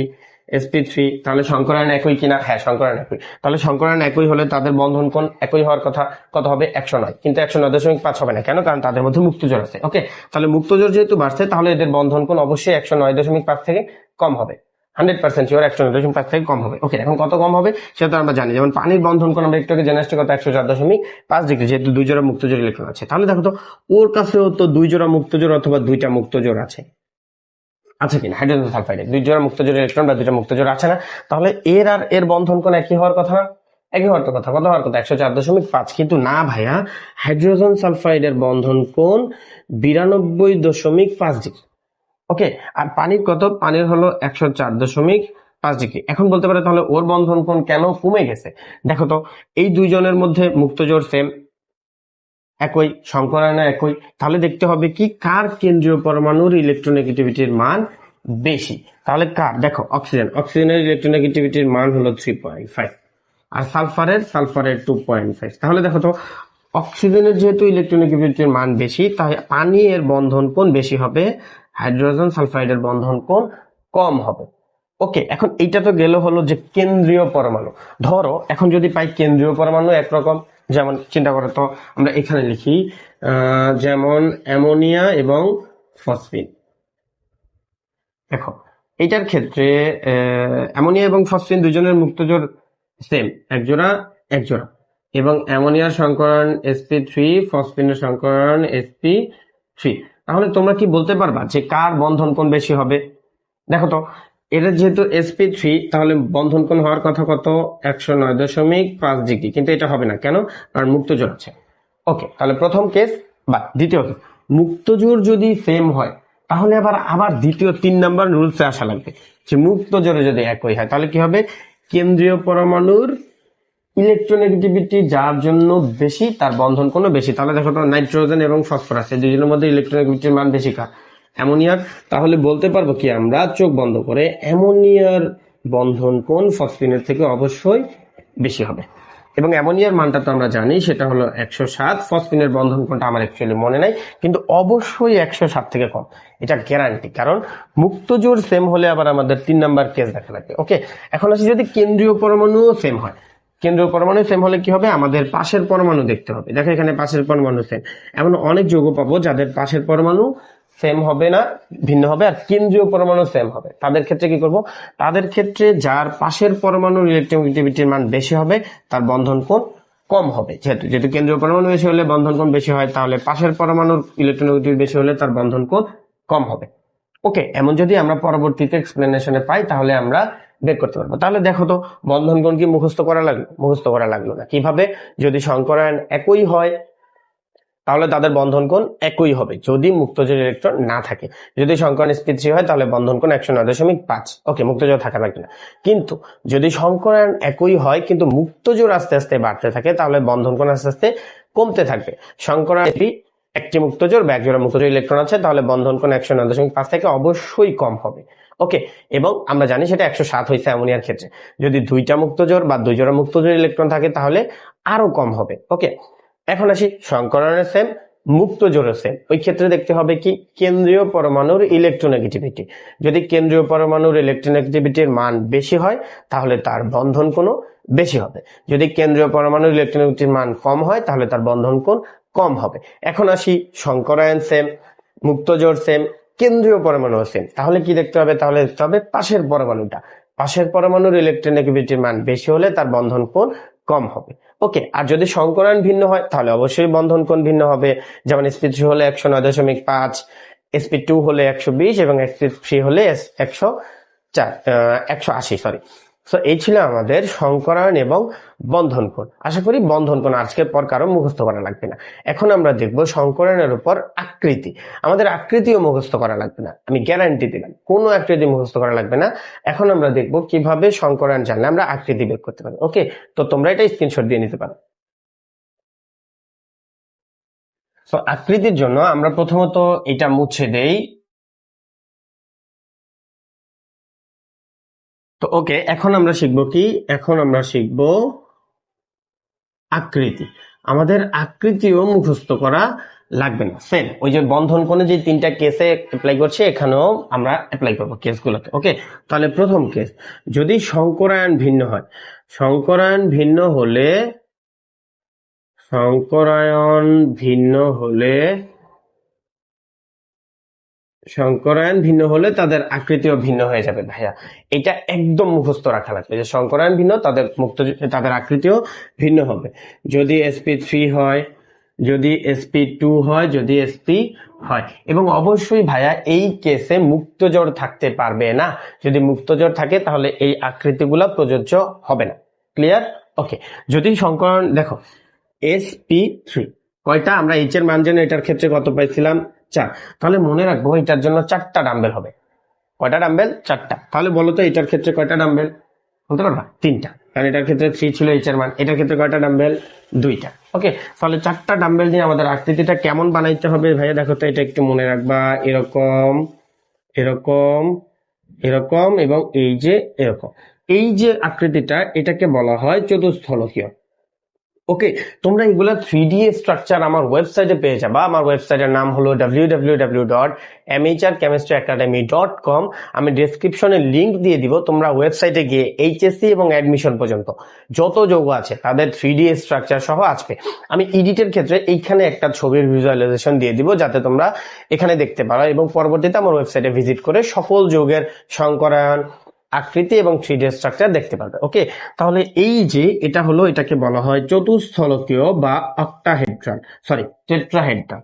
sp3, তাহলে সংকরায়ন একই কিনা? হ্যাঁ সংকরায়ন একই। তাহলে সংকরায়ন একই হলে তাদের বন্ধন কোণ একই হওয়ার কথা, কত হবে 109, কিন্তু 109.5 হবে না, কেন? কারণ তাদের মধ্যে মুক্ত জোর আছে। ওকে, তাহলে মুক্ত জোর যেহেতু বাড়ছে তাহলে এদের বন্ধন কোণ অবশ্যই 109.5 থেকে কম হবে, 100% শিওর 109.5 থেকে কম হবে। ওকে, এখন কত কম হবে সেটা তো আমরা জানি। যেমন পানির বন্ধন কোণ আমরা একটু আগে জেনে আসছি কত, 104.5 ডিগ্রি, যেহেতু দুই জোড়া মুক্ত জোর ইলেকট্রন আছে। তাহলে দেখো তো ওর কাছেও তো দুই জোড়া মুক্ত জোর অথবা দুইটা মুক্ত জোর আছে, আছে কিনা? হাইড্রোজেন সালফাইডে দুই জোড়া মুক্ত জোর ইলেকট্রন বা দুইটা মুক্ত জোর আছে না? তাহলে এর আর এর বন্ধন কোণ একই হওয়ার কথা না, একই হওয়ার তো কথা, কত হওয়ার কথা 104.5, কিন্তু না ভাইয়া, হাইড্রোজেন সালফাইডের বন্ধন কোণ 92.5 ডিগ্রি। ওকে, আর পানির কত, পানির হলো 104.5 ডিগ্রি। এখন বলতে পারে তাহলে ওর বন্ধন কোণ কেন কমে গেছে? দেখো তো, এই দুইজনের মধ্যে মুক্তজোড় সেম, একই, সংকরায়ন একই, তাহলে দেখতে হবে কি কার কেন্দ্রীয় পরমাণুর ইলেকট্রোনেগেটিভিটির মান বেশি। তাহলে কার, দেখো অক্সিজেনের ইলেকট্রোনেগেটিভিটির মান হলো 3.5 আর সালফারের 2.5। তাহলে দেখো তো, অক্সিজেনের যেহেতু ইলেকট্রোনেগেটিভিটির মান বেশি, তাই পানি এর বন্ধন কোণ বেশি হবে, হাইড্রোজেন সালফাইডের বন্ধন কোণ কম হবে। ওকে, এখন এইটা তো গেল হলো যে কেন্দ্রীয় পরমাণু। ধরো এখন যদি পাই কেন্দ্রীয় পরমাণু একরকম, যেমন চিন্তা করো তো, আমরা এখানে লিখি যেমন অ্যামোনিয়া এবং ফসফিন। দেখো এইটার ক্ষেত্রে অ্যামোনিয়া এবং ফসফিন দুজনের মুক্তজোড় সেম, একজোড়া একজোড়া, এবং অ্যামোনিয়ার সংকরণ sp3, ফসফিনের সংকরণ sp3। তাহলে তোমরা কি বলতে পারবা যে কার বন্ধন কোণ বেশি হবে? দেখো তো, এটা যেহেতু sp3, তাহলে বন্ধন কোণ হওয়ার কথা কত, 109.5 ডিগ্রি, কিন্তু এটা হবে না কেন, কারণ মুক্তজোড় আছে। ওকে, তাহলে প্রথম কেস বা দ্বিতীয় কেস, মুক্তজোড় যদি সেম হয় তাহলে আবার দ্বিতীয় 3 নাম্বার রুলসে আসা লাগবে যে মুক্তজোড়ে যদি একই হয় তাহলে কি হবে, কেন্দ্রীয় পরমাণুর ইলেকট্রোনেগেটিভিটি যার জন্য বেশি তার বন্ধন কোণ বেশি। তাহলে দেখো তো, নাইট্রোজেন এবং ফসফরাস এই দুজনের মধ্যে ইলেকট্রোনেগেটিভিটির মান বেশি কার, অ্যামোনিয়ার। তাহলে বলতে পারবো কি আমরা চোখ বন্ধ করে, অ্যামোনিয়ার বন্ধন কোণ ফসফিনের থেকে অবশ্যই বেশি হবে। এবং অ্যামোনিয়ার মানটা তো আমরা জানি, সেটা হলো 107। ফসফিনের বন্ধন কোণটা আমার অ্যাকচুয়ালি মনে নাই, কিন্তু অবশ্যই 107 থেকে কম, এটা গ্যারান্টি। কারণ মুক্তজোড় সেম হলে আবার আমাদের 3 নাম্বার কেস দেখা লাগবে। ওকে, এখন আসি যদি কেন্দ্রীয় পরমাণুও সেম হয়। কেন্দ্রীয় পরমাণু সেম হলে কি হবে, আমাদের পাশের পরমাণু দেখতে হবে। দেখো এখানে পাশের পরমাণু সেম, এমন অনেক যৌগ পাবো যাদের পাশের পরমাণু সেম হবে না, ভিন্ন হবে, আর কেন্দ্রীয় পরমাণু সেম হবে। তাদের ক্ষেত্রে কি করব, তাদের ক্ষেত্রে যার পাশের পরমাণুর ইলেকট্রোনেগেটিভিটির মান বেশি হবে তার বন্ধন কোণ কম হবে। যেহেতু কেন্দ্রীয় পরমাণু বেশি হলে বন্ধন কোণ বেশি হয়, তাহলে পাশের পরমাণুর ইলেকট্রোনেগেটিভিটি বেশি হলে তার বন্ধন কোণ কম হবে। ওকে, এমন যদি আমরা পরবর্তীতে এক্সপ্লেনেশনে পাই তাহলে আমরা বের করতে পারবো। তাহলে দেখো তো, বন্ধন কোণ কি মুখস্থ করা লাগলো? মুখস্থ করা লাগলো না। কিভাবে, যদি সংকরায়ন একই হয় তাহলে তাদের বন্ধন কোণ একই হবে যদি মুক্তজোড় ইলেকট্রন না থাকে। যদি সংকরণ sp3 হয় তাহলে বন্ধন কোণ 109.5। ওকে, মুক্তজোড় থাকা লাগবে না। কিন্তু যদি সংকরায়ন একই হয় কিন্তু মুক্তজোড় আস্তে আস্তে বাড়তে থাকে তাহলে বন্ধন কোণ আস্তে আস্তে কমতে থাকবে। সংকরায়ন একটি মুক্তজোড় বা একজোড়া মুক্তজোড় ইলেকট্রন আছে, তাহলে বন্ধন কোণ 109.5 থেকে অবশ্যই কম হবে। ওকে, এবং আমরা জানি সেটা 107 হয়েছে অ্যামোনিয়ার ক্ষেত্রে। যদি দুইটা মুক্তজোড় বা দুই জোড়া মুক্তজোড় ইলেকট্রন থাকে তাহলে আরো কম হবে। ওকে, এখন আসি সংকরণের সেম, মুক্তজোড়ের সেম। ওই ক্ষেত্রে দেখতে হবে কি কেন্দ্রীয় পরমাণুর ইলেকট্রোনেগেটিভিটি। যদি কেন্দ্রীয় পরমাণুর ইলেকট্রোনেগেটিভিটির মান বেশি হয় তাহলে তার বন্ধন কোণ বেশি হবে। যদি কেন্দ্রীয় পরমাণুর ইলেকট্রোনেগেটিভিটির মান কম হয় তাহলে তার বন্ধন কোণ কম হবে। এখন আসি সংকরায়ন সেম, মুক্তজোড় সেম, কেন্দ্রীয় পরমাণু সেম। তাহলে কি দেখতে হবে, তাহলে দেখতে হবে পাশের পরমাণুটা, পাশের পরমাণুর ইলেকট্রোনেগেটিভিটির মান বেশি হলে তার বন্ধন কোণ কম হবে। ওকে, আর যদি সংকরায়ন ভিন্ন হয় তাহলে অবশ্যই বন্ধন কোণ ভিন্ন হবে। যেমন sp3 হলে 109.5, sp2 হলে 120 এবং sp3 হলে 180। সরি। সো এই ছিল আমাদের সংকরায়ন এবং বন্ধন কোণ। আশা করি বন্ধন কোণ আজকের পর কারো মুখস্থ করা লাগবে না। এখন আমরা দেখব সংকরায়নের উপর আকৃতি। আমাদের আকৃতিও মুখস্থ করা লাগবে না, আমি গ্যারান্টি দিলাম, কোনো আকৃতি মুখস্থ করা লাগবে না। এখন আমরা দেখব কিভাবে সংকরায়ন জানলে আমরা আকৃতি বের করতে পারি। ওকে, তো তোমরা এটা স্ক্রিনশট দিয়ে নিতে পারো। তো আকৃতির জন্য আমরা প্রথমত এটা মুছে দেই। তো ওকে, এখন আমরা শিখব কি, এখন আমরা শিখব আকৃতি। আমাদের আকৃতিও মুখস্থ করা লাগবে না, সেম ওই যে বন্ধন কোণে যে 3টা কেসে অ্যাপ্লাই করছে এখানেও আমরা অ্যাপ্লাই করব কেসগুলোকে। ওকে, তাহলে প্রথম কেস, যদি সংকরায়ন ভিন্ন হয়, সংকরায়ন ভিন্ন হলে, সংকরায়ন ভিন্ন হলে, সংকরায়ন ভিন্ন হলে তাদের আকৃতিও ভিন্ন হয়ে যাবে। ভাইয়া এটা একদম মুখস্থ রাখা লাগবে যে সংকরায়ন ভিন্ন, তাদের আকৃতিও ভিন্ন হবে। যদি sp3 হয়, যদি sp2 হয়, যদি sp হয়, এবং অবশ্যই ভাইয়া এই কেসে মুক্তজোড় থাকতে পারবে না। যদি মুক্তজোড় থাকে তাহলে এই আকৃতিগুলো প্রযোজ্য হবে না। ক্লিয়ার? ওকে, যদি সংকরণ দেখো sp3 কয়টা, আমরা এইচ এর মান জন্য এটার ক্ষেত্রে কত পাইছিলাম 4, তাহলে মনে রাখবো এটার জন্য 4টা ডাম্বেল হবে। কয়টা ডাম্বেল? 4টা। তাহলে বলো তো এটার ক্ষেত্রে কয়টা ডাম্বেল বলতে পারবা? 3টা, কারণ এটার ক্ষেত্রে 3 ছিল এইচ এর মান। এটার ক্ষেত্রে কয়টা ডাম্বেল? 2টা। ওকে, তাহলে 4টা ডাম্বেল নিয়ে আমাদের আকৃতিটা কেমন বানাইতে হবে ভাইয়া দেখো তো, এটা একটু মনে রাখবা। এরকম, এরকম, এরকম এবং এই যে এরকম, এই যে আকৃতিটা এটাকে বলা হয় চতুস্থলকীয়। ওকে, তোমরা এগুলা 3D স্ট্রাকচার আমার ওয়েবসাইটে পেয়ে যাবা। আমার ওয়েবসাইটের নাম হলো www.mhrchemistryacademy.com। আমি ডেসক্রিপশনে লিংক দিয়ে দিব, তোমরা ওয়েবসাইটে গিয়ে এইচএসসি এবং অ্যাডমিশন পর্যন্ত যত যৌগ আছে তাদের 3D স্ট্রাকচার সহ আসবে। আমি এডিটের ক্ষেত্রে এইখানে একটা ছবির ভিজুয়ালাইজেশন দিয়ে দিব যাতে তোমরা এখানে দেখতে পারো এবং পরবর্তীতে আমার ওয়েবসাইটে ভিজিট করে সকল যৌগের সংকরায়ন, আকৃতি এবং 3D স্ট্রাকচার দেখতে পারবে। ওকে, তাহলে এই যে এটা হলো, এটাকে বলা হয় চতুস্থলকীয় বা অক্টাহেড্রন, সরি টেট্রাহেড্রন,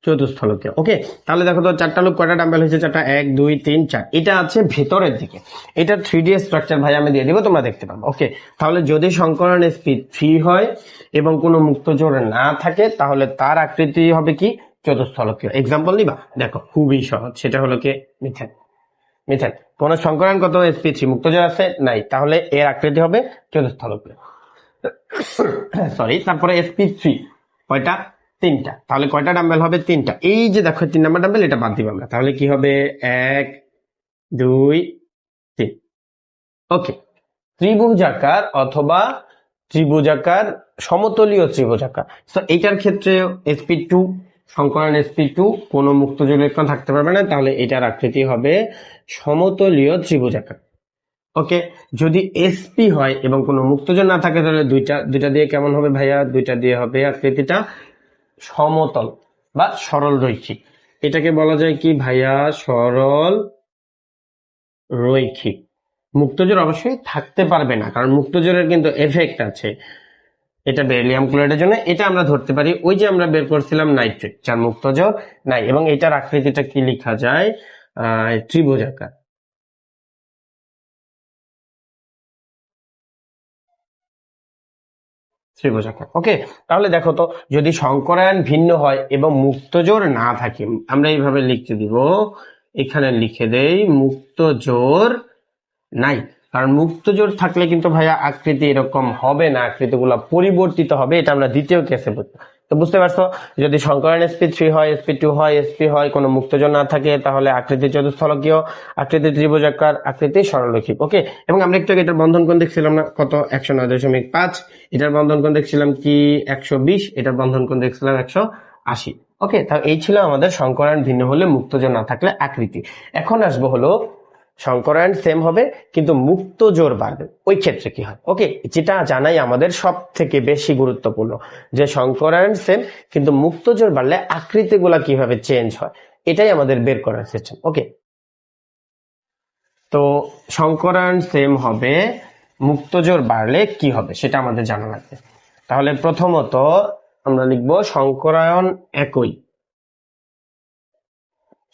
চতুস্থলকীয়। ওকে, তাহলে দেখো তো 4টা লোক কয়টা ডাম্বেল হয়েছে? 4টা, 1 2 3 4। এটা আছে ভেতরের দিকে, এটা 3D স্ট্রাকচার ভাই আমি দিয়ে দিব, তোমরা দেখতে পাবে। ওকে, তাহলে যদি সংকরণ sp3 হয় এবং কোনো মুক্ত জোড় না থাকে তাহলে তার আকৃতি হবে কি? চতুস্থলকীয়। এক্সাম্পল নিবা, দেখো খুবই সহজ, সেটা হলো কি মিথেন। মিথেন কোন সংকরণ কত? sp3, মুক্তজোড় আছে নাই, তাহলে এর আকৃতি হবে চতুস্থলকীয়। সরি, তারপরে sp3 কয়টা? 3টা, তাহলে কয়টা ডাম্বেল হবে? 3টা। এই যে দেখো 3 নাম্বার ডাম্বেল, এটা বাদ দিব আমরা, তাহলে কি হবে? 1 2 3। ওকে, ত্রিভুজাকার অথবা ত্রিভুজাকার, সমতলীয় ত্রিভুজাকার। তো এইটার ক্ষেত্রে sp2, সংকরণ sp2 কোনো মুক্তজোড় ইলেকট্রন থাকতে পারবে না, তাহলে এটার আকৃতি হবে সমতলীয় ত্রিভুজাকার। ওকে, যদি sp হয় এবং কোনো মুক্তজোড় না থাকে তাহলে দুইটা দিয়ে কেমন হবে ভাইয়া? দুইটা দিয়ে হবে আকৃতিটা সমতল বা সরল রৈখিক। এটাকে বলা যায় কি ভাইয়া? সরল রৈখিক। মুক্তজোড় অবশ্যই থাকতে পারবে না, কারণ মুক্তজোড়ের কিন্তু এফেক্ট আছে। এটা বেরিলিয়াম ক্লোরাইডের জন্য, এটা আমরা ধরতে পারি ওই যে আমরা বের করছিলাম নাইট্রেট, যার মুক্তজোড় নাই, এবং এটার আকৃতিটা কি লেখা যায়? ত্রিভুজাকার। ত্রিভুজাকার। ওকে, তাহলে দেখো তো যদি সংকরায়ন ভিন্ন হয় এবং মুক্তজোড় না থাকে, আমরা এইভাবে লিখতে দিব, এখানে লিখে দেই মুক্তজোড় নাই। কারণ মুক্তজোড় থাকলে কিন্তু ভাইয়া আকৃতি এরকম হবে না, আকৃতিগুলো পরিবর্তিত হবে। এটা আমরা দ্বিতীয় কেসে বুঝবো। তো বুঝতে পারছো, যদি সংকরণ sp3 হয়, sp2 হয়, sp হয়, কোনো মুক্তজোড় না থাকে, তাহলে আকৃতি চতুস্থলকীয়, আকৃতি ত্রিভুজাকার, আকৃতি সরলরৈখিক। ওকে, এবং আমরা একটু এটার বন্ধন কোণ দেখছিলাম না কত? 109.5। এটার বন্ধন কোণ দেখছিলাম কি? 120। এটার বন্ধন কোণ দেখছিলাম 180। ওকে, তাহলে এই ছিল আমাদের সংকরায়ন ভিন্ন হলে, মুক্তজোড় না থাকলে আকৃতি। এখন আসবো হলো সংকরায়ন সেম হবে কিন্তু মুক্ত জোর বাড়বে, ওই ক্ষেত্রে কি হয়? ওকে, যেটা জানাই আমাদের সব থেকে বেশি গুরুত্বপূর্ণ, যে সংকরায়ন সেম কিন্তু মুক্ত জোর বাড়লে আকৃতিগুলা কিভাবে চেঞ্জ হয়, এটাই আমাদের বের করার সিস্টেম। ওকে, তো সংকরায়ন সেম হবে, মুক্ত জোর বাড়লে কি হবে সেটা আমাদের জানা লাগবে। তাহলে প্রথমত আমরা লিখব সংকরায়ন একই,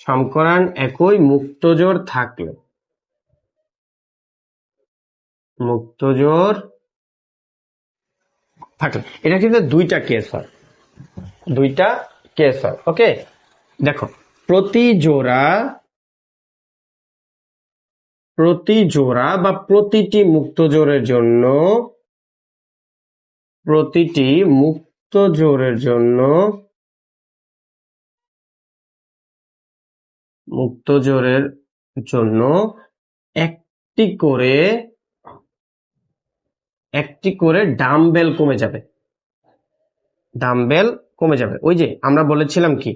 সংকরায়ন একই মুক্ত জোর থাকলে, মুক্তজোড় থাকলে এটা কিন্তু দুইটা কেস হয়, দুইটা কেস হয়। ওকে, দেখো প্রতি জোড়া বা প্রতিটি মুক্তজোড়ের জন্য, প্রতিটি মুক্তজোড়ের জন্য, মুক্তজোড়ের জন্য একটি করে ডাম্বেল কমে যাবে, ডাম্বেল কমে যাবে। ওই যে আমরা বলেছিলাম কি,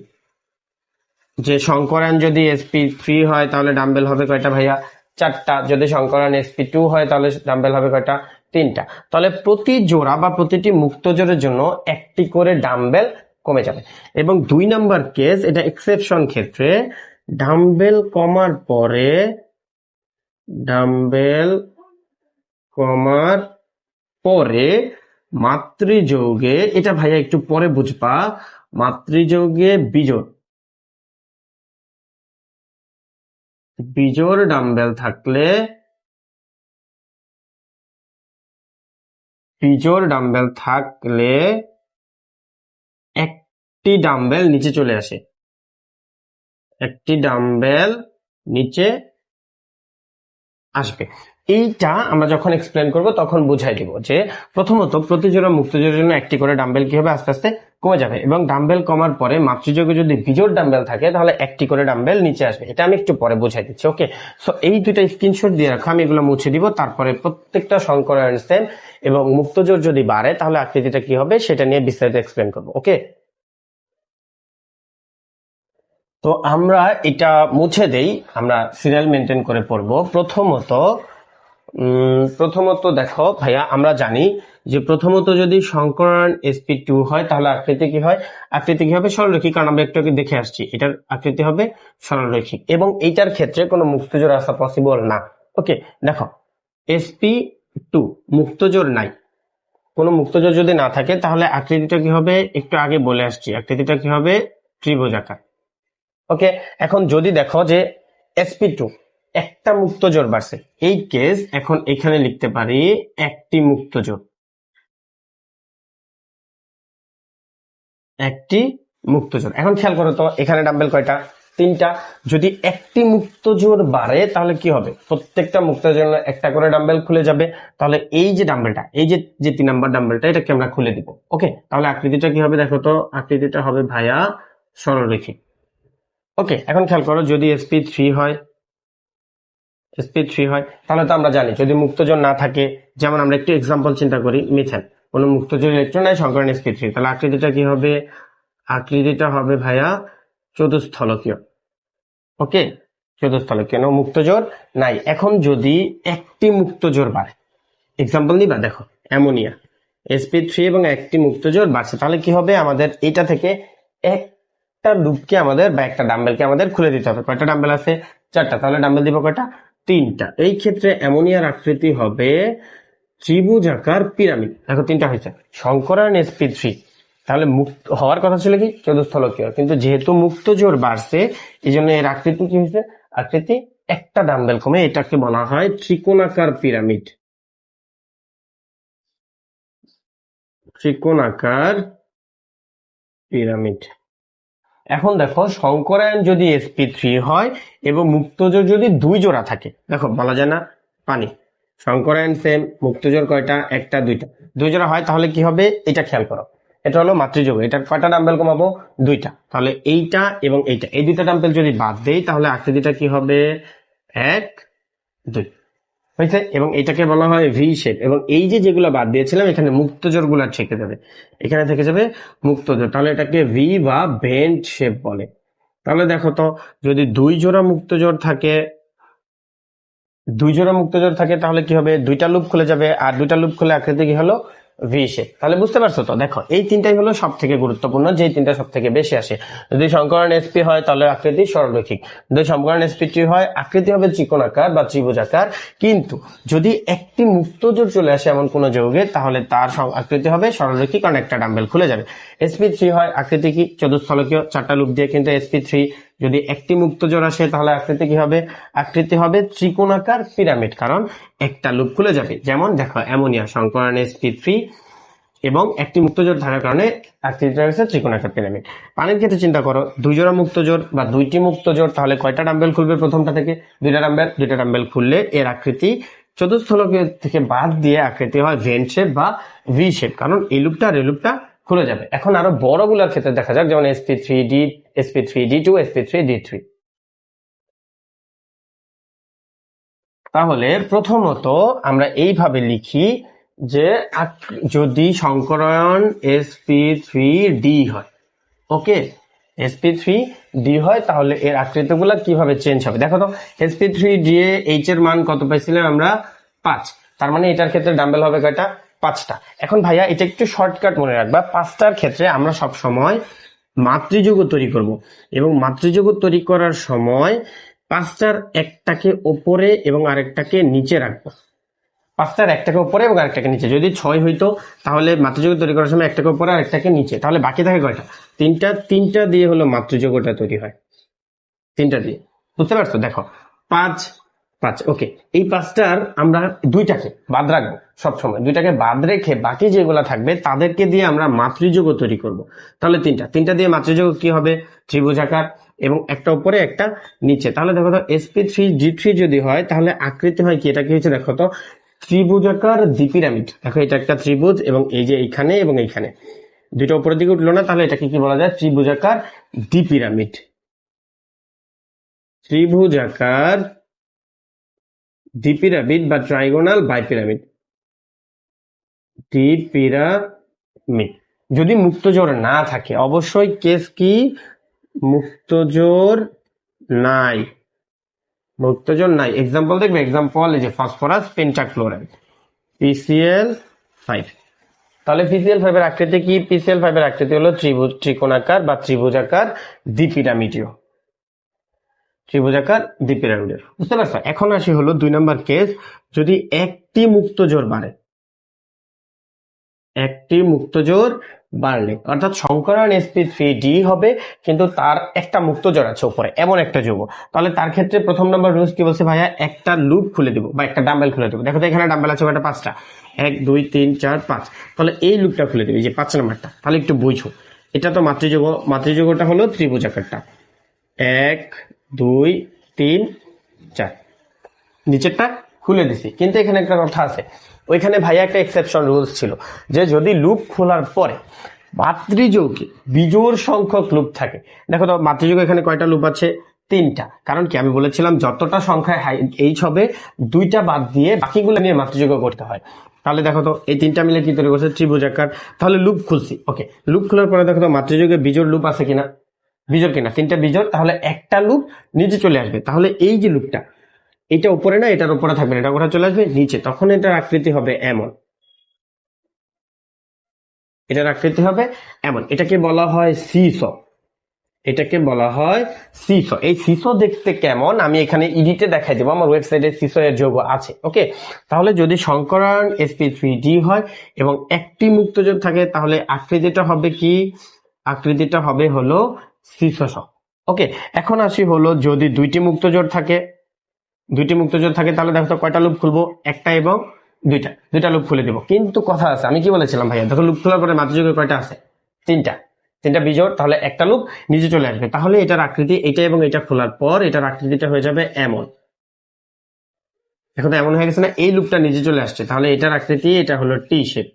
যে সংকরায়ন যদি sp3 হয় তাহলে ডাম্বেল হবে কয়টা ভাইয়া? 4টা। যদি সংকরায়ন sp2 হয় তাহলে ডাম্বেল হবে কয়টা? 3টা। তাহলে প্রতি জোড়া বা প্রতিটি মুক্ত জোড়ের জন্য একটি করে ডাম্বেল কমে যাবে। এবং 2 নাম্বার কেস, এটা এক্সেপশন ক্ষেত্রে, ডাম্বেল কমার পরে, ডাম্বেল কমার পরে মাতৃযৌগে, এটা ভাইয়া একটু পরে বুঝবা, মাতৃযৌগে বিজোড় ডাম্বেল থাকলে বিজোড় ডাম্বেল থাকলে একটি ডাম্বেল নিচে চলে আসে, একটি ডাম্বেল নিচে আসবে। এইটা আমরা যখন এক্সপ্লেন করব তখন বুঝাই দিব যে প্রথমত প্রতি জোড়া মুক্ত জোড়ার জন্য একটি করে ডাম্বেল কি হবে, আস্তে আস্তে কমে যাবে, এবং ডাম্বেল কমার পরে মাতৃযোগে যদি বিজোড় ডাম্বেল থাকে তাহলে একটি করে ডাম্বেল নিচে আসবে। এটা আমি একটু পরে বুঝাই দিচ্ছি। ওকে, সো এই দুইটা স্ক্রিনশট দিয়ে রাখো, আমি এগুলো মুছে দিব। তারপরে প্রত্যেকটা সংকরায়ন সেম, এবং মুক্ত জোড় যদি বাড়ে তাহলে আকৃতিটা কি হবে সেটা নিয়ে বিস্তারিত এক্সপ্লেন করবো। ওকে, তো আমরা এটা মুছে দেই, আমরা সিরিয়াল মেনটেন করে পড়বো। প্রথমত দেখো ভাইয়া, আমরা জানি যে প্রথমত যদি সংকরায়ন sp2 হয় তাহলে আকৃতি কি হয়, আকৃতি কি হবে, সরলরৈখিক। কারণ আমরা একটু আগে দেখে আসছি এটার আকৃতি হবে সরলরৈখিক, এবং এইটার ক্ষেত্রে কোনো মুক্তজোড় আসা পসিবল না। ওকে, দেখো sp2 মুক্তজোড় নাই, কোনো মুক্তজোড় যদি না থাকে তাহলে আকৃতিটা কি হবে, একটু আগে বলে আসছি, আকৃতিটা কি হবে, ত্রিভুজাকার। ওকে, এখন যদি দেখো যে sp2 একটা মুক্তজোড় বাড়ছে, এই কেস এখন এখানে লিখতে পারি একটি মুক্তজোড়, একটি মুক্তজোড়। এখন খেয়াল করো তো এখানে ডাম্বেল কয়টা, তিনটা। যদি একটি মুক্তজোড় বাড়ে তাহলে কি হবে, প্রত্যেকটা মুক্তজোড় একটা করে ডাম্বেল খুলে যাবে। তাহলে এই যে ডাম্বেলটা, এই যে 3 নাম্বার ডাম্বেলটা, এটাকে আমরা খুলে দিব। ওকে, তাহলে আকৃতিটা কি হবে, দেখো তো আকৃতিটা হবে ভাইয়া সরলরৈখিক। ওকে, এখন খেয়াল করো যদি sp3 হয়, তাহলে তো আমরা জানি যদি মুক্তজোড় না থাকে, যেমন আমরা একটু এক্সাম্পল চিন্তা করি, মিথেন, কোনো মুক্তজোড় ইলেকট্রন নাই, সংকরণ sp3, তাহলে আকৃতিটা কি হবে, আকৃতিটা হবে ভাইয়া চতুস্থলকীয়। ওকে, চতুস্থলকীয়, মুক্তজোড় নাই। এখন যদি একটি মুক্তজোড় বাড়ে, এক্সাম্পল নিবা, দেখো অ্যামোনিয়া sp3 এবং একটি মুক্তজোড় বাড়ছে, তাহলে কি হবে, আমাদের এটা থেকে একটা লুপকে আমাদের বা একটা ডাম্বেলকে আমাদের খুলে দিতে হবে। কয়টা ডাম্বেল আছে, 4টা, তাহলে ডাম্বেল দিব কয়টা, 3টা। এই ক্ষেত্রে অ্যামোনিয়ার আকৃতি হবে ত্রিভুজাকার পিরামিড। দেখো 3টা হয়েছে। সংকরায়ন sp3 তাহলে মুক্ত হওয়ার কথা ছিল কি চতুস্থলকীয়, কিন্তু যেহেতু মুক্তজোড় বাড়ছে এই জন্য এর আকৃতি কি হয়েছে, আকৃতি একটা ডাম্বেল কমে, এটাকে বলা হয় ত্রিকোণাকার পিরামিড। ত্রিকোণাকার পিরামিড। এখন দেখো সংকরায়ন যদি sp3 হয় এবং মুক্তজোড় যদি 2 জোড়া থাকে, দেখো বলা যায় না পানি, সংকরায়ন সেম, মুক্তজোড় কয়টা, একটা, দুইটা, 2 জোড়া হয় তাহলে কি হবে, এটা খেয়াল করো, এটা হলো মাতৃযোগ, এটার কয়টা ডাম্বেল কমাবো, 2টা, তাহলে এইটা এবং এইটা, এই 2টা ডাম্বেল যদি বাদ দেই তাহলে আকৃতিটা কি হবে, 1, 2 হয়েছে। এবং এটাকে বলা হয় ভি শেপ, এবং এই যে যেগুলো বাদ দিয়েছিলাম এখানে মুক্তজোড় গুলা থেকে যাবে, এখানে থেকে যাবে মুক্তজোড়, তাহলে এটাকে ভি বা বেন্ট শেপ বলে। তাহলে দেখো তো যদি 2 জোড়া মুক্তজোড় থাকে, 2 জোড়া মুক্তজোড় থাকে তাহলে কি হবে, 2টা লুপ খুলে যাবে, আর 2টা লুপ খুলে আকৃতি কি হলো, ভি শেপ। তাহলে বুঝতে পারছো তো, দেখো এই 3টাই হলো সব থেকে গুরুত্বপূর্ণ, যে 3টা সব থেকে বেশি আসে। যদি সংকরণ sp হয় তাহলে আকৃতি সরলরৈখিক, যদি সংকরণ sp3 হয় আকৃতি হবে ত্রিকোণাকার বা ত্রিভুজাকার। কিন্তু যদি একটি মুক্তজোড় চলে আসে এমন কোন যৌগে তাহলে তার আকৃতি হবে সরলরৈখিক, কারণ একটা ডাম্বেল খুলে যাবে। sp3 হয় আকৃতি কি চতুস্থলকীয়, 4টা লুপ দিয়ে, কিন্তু sp3 যদি একটি মুক্তজোড় আসে তাহলে আকৃতি কি হবে, আকৃতি হবে ত্রিকোণাকার পিরামিড, কারণ একটা লুপ খুলে যাবে। যেমন দেখো অ্যামোনিয়া সংকরণ sp3 এবং একটি মুক্তজোড় থাকার কারণে আকৃতিটা হচ্ছে ত্রিকোণাকার পিরামিড। পানির ক্ষেত্রে চিন্তা করো, 2 জোড়া মুক্তজোড় বা 2টি মুক্তজোড়, তাহলে কয়টা ডাম্বেল খুলবে প্রথমটা থেকে, 2টা ডাম্বেল খুললে এর আকৃতি চতুস্থলকীয় থেকে বাদ দিয়ে আকৃতি হয় ভেন শেপ বা ভি শেপ, কারণ এই লুপটা আর এই লুপটা খুলে যাবে। এখন আরো বড়গুলোর ক্ষেত্রে দেখা যাক, যেমন sp3d, sp3d2, sp3d3। তাহলে প্রথমত আমরা এইভাবে লিখি যে যদি সংকরায়ন sp3d হয়, ওকে, sp3d হয় তাহলে এর আকৃতিগুলো কিভাবে চেঞ্জ হবে, দেখো তো sp3d এ h এর মান কত পাইছিলাম আমরা, 5, তার মানে এটার ক্ষেত্রে ডাম্বেল হবে কয়টা, 5টা। এখন ভাইয়া এটা একটু শর্টকাট মনে রাখবা, 5টার ক্ষেত্রে আমরা সব সময় মাতৃযৌগ তৈরি করব, এবং মাতৃযৌগ তৈরি করার সময় 5টার একটাকে ওপরে এবং আরেকটাকে নিচে রাখবো, 5টার একটাকে উপরে এবং আরেকটাকে নিচে। যদি 6 হইতো তাহলে মাতৃযৌগ তৈরি করার সময় একটাকে উপরে আর একটাকে নিচে, তাহলে বাকি থাকে কয়টা, 3টা। 3টা দিয়ে হলো মাতৃযৌগটা তৈরি হয়, 3টা দিয়ে, বুঝতে পারছো, দেখো 5, 5। ওকে, এই 5টার আমরা দুইটাকে বাদ রাখবো সবসময়, দুইটাকে বাদ রেখে বাকি যেগুলা থাকবে তাদেরকে দিয়ে আমরা মাতৃযোগ তৈরি করব। তাহলে তিনটা দিয়ে মাতৃযোগ কি হবে? ত্রিভুজাকার, এবং একটা উপরে একটা নিচে। তাহলে দেখো তো sp3d3 যদি হয় তাহলে আকৃতি হয় কি? এটা কি হচ্ছে দেখো তো, ত্রিভুজাকার দ্বিপিরামিড। দেখো এটা একটা ত্রিভুজ এবং এই যে এইখানে এবং এইখানে দুইটা উপরের দিকে উঠলো না, তাহলে এটাকে কি বলা যায়? ত্রিভুজাকার দ্বিপিরামিড। ত্রিভুজাকার দ্বিপিরামিড বা ট্রাইগোনাল বাইপিরামিড। দ্বিপিরামিড যদি মুক্তজোড় না থাকে, অবশ্যই কেস কি? মুক্তজোড় নাই, মুক্তজোড় নাই। এক্সাম্পল দেখবে, এক্সাম্পল এই যে ফসফরাস পেন্টাক্লোরাইড, PCl5। তাহলে PCl5 এর আকৃতি কি? PCl5 এর আকৃতি হলো ত্রিকোণাকার বা ত্রিভুজাকার দ্বিপিরামিডীয়। ত্রিভুজাকার দ্বিপিরামিডীয়, বুঝতে পারছো? এখন আসি হলো 2 নম্বর কেস, যদি একটি মুক্তজোড় বাড়ে, একটি মুক্তজোড় বাড়লে, অর্থাৎ সংকরণ sp3d হবে কিন্তু তার একটা মুক্তজোড় আছে উপরে, এমন একটা যৌগ। তাহলে তার ক্ষেত্রে প্রথম নম্বর রুলস কি বলছে ভাইয়া? একটা লুপ খুলে দিব বা একটা ডাম্বেল খুলে দেবো। দেখো তো এখানে ডাম্বেল আছে কয়টা? 5টা। 1 2 3 4 5। তাহলে এই লুপটা খুলে দিবি, যে 5 নম্বরটা। তাহলে একটু বুঝো, এটা তো মাতৃযোগ, মাতৃযোগটা হলো ত্রিভুজাকারটা। 1 2 3 4, নিচেরটা খুলে দিছি। কিন্তু এখানে একটা কথা আছে, ওইখানে ভাইয়া একটা এক্সেপশন রুলস ছিল, যে যদি লুপ খোলার পরে মাতৃযোগে বিজোড় সংখ্যক লুপ থাকে। দেখো তো মাতৃযোগে এখানে কয়টা লুপ আছে? 3টা। কারণ কি? আমি বলেছিলাম যতটা সংখ্যায় এইচ হবে, 2টা বাদ দিয়ে বাকিগুলো নিয়ে মাতৃযোগ করতে হয়। তাহলে দেখো তো এই 3টা মিলে কি তৈরি করছে? ত্রিভুজাকার। তাহলে লুপ খুলছি, ওকে। লুপ খোলার পরে দেখো তো মাতৃযোগে বিজোড় লুপ আছে কিনা? বিজোড় কিনা? 3টা বিজোড়, তাহলে একটা লুপ নিচে চলে আসবে। তাহলে এই যে লুপটা, এটা উপরে না, এটার উপরে থাকবে না, এটা কোথায় চলে আসবে? নিচে। তখন এটার আকৃতি হবে এমন, এটার আকৃতি হবে এমন। এটাকে বলা হয় সিস, এটাকে বলা হয় সিস। এই সিস দেখতে কেমন আমি এখানে ইডিটে দেখাই দেবো, আমার ওয়েবসাইটে সিস এর যোগ আছে, ওকে। তাহলে যদি সংকরণ sp3d হয় এবং একটি মুক্তজোড় থাকে, তাহলে আকৃতিটা হবে কি? আকৃতিটা হবে হলো সিস, ওকে। এখন আসি হলো, যদি দুইটি মুক্তজোড় থাকে, তাহলে দেখো তো কয়টা লুপ খুলবো? একটা এবং দুইটা লুপ খুলে দিব। কিন্তু কথা আছে, আমি কি বলেছিলাম ভাইয়া? দেখো লুপ খোলার পরে মাতৃযোগে কয়টা আছে? 3টা বিজোড়, তাহলে একটা লুপ নিচে চলে আসবে। তাহলে এটার আকৃতি, এটা এবং এটা খোলার পর এটার আকৃতিটা হয়ে যাবে এমন। দেখো তো এমন হয়ে গেছে না? এই লুপটা নিচে চলে আসছে, তাহলে এটার আকৃতি, এটা হলো টি শেপ,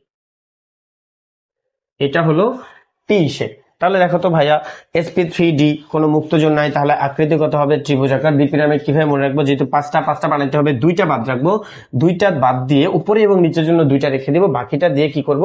এটা হলো টি শেপ। তাহলে দেখো তো ভাইয়া, sp3d কোনো মুক্তজোড় নাই, তাহলে আকৃতি কত হবে? ত্রিভুজাকার দ্বিপিরামিড। কিভাবে মনে রাখবো? যেহেতু পাঁচটা বানাইতে হবে, 2টা বাদ রাখবো, 2টা বাদ দিয়ে উপরে এবং নিচের জন্য 2টা রেখে দিব, বাকিটা দিয়ে কি করব?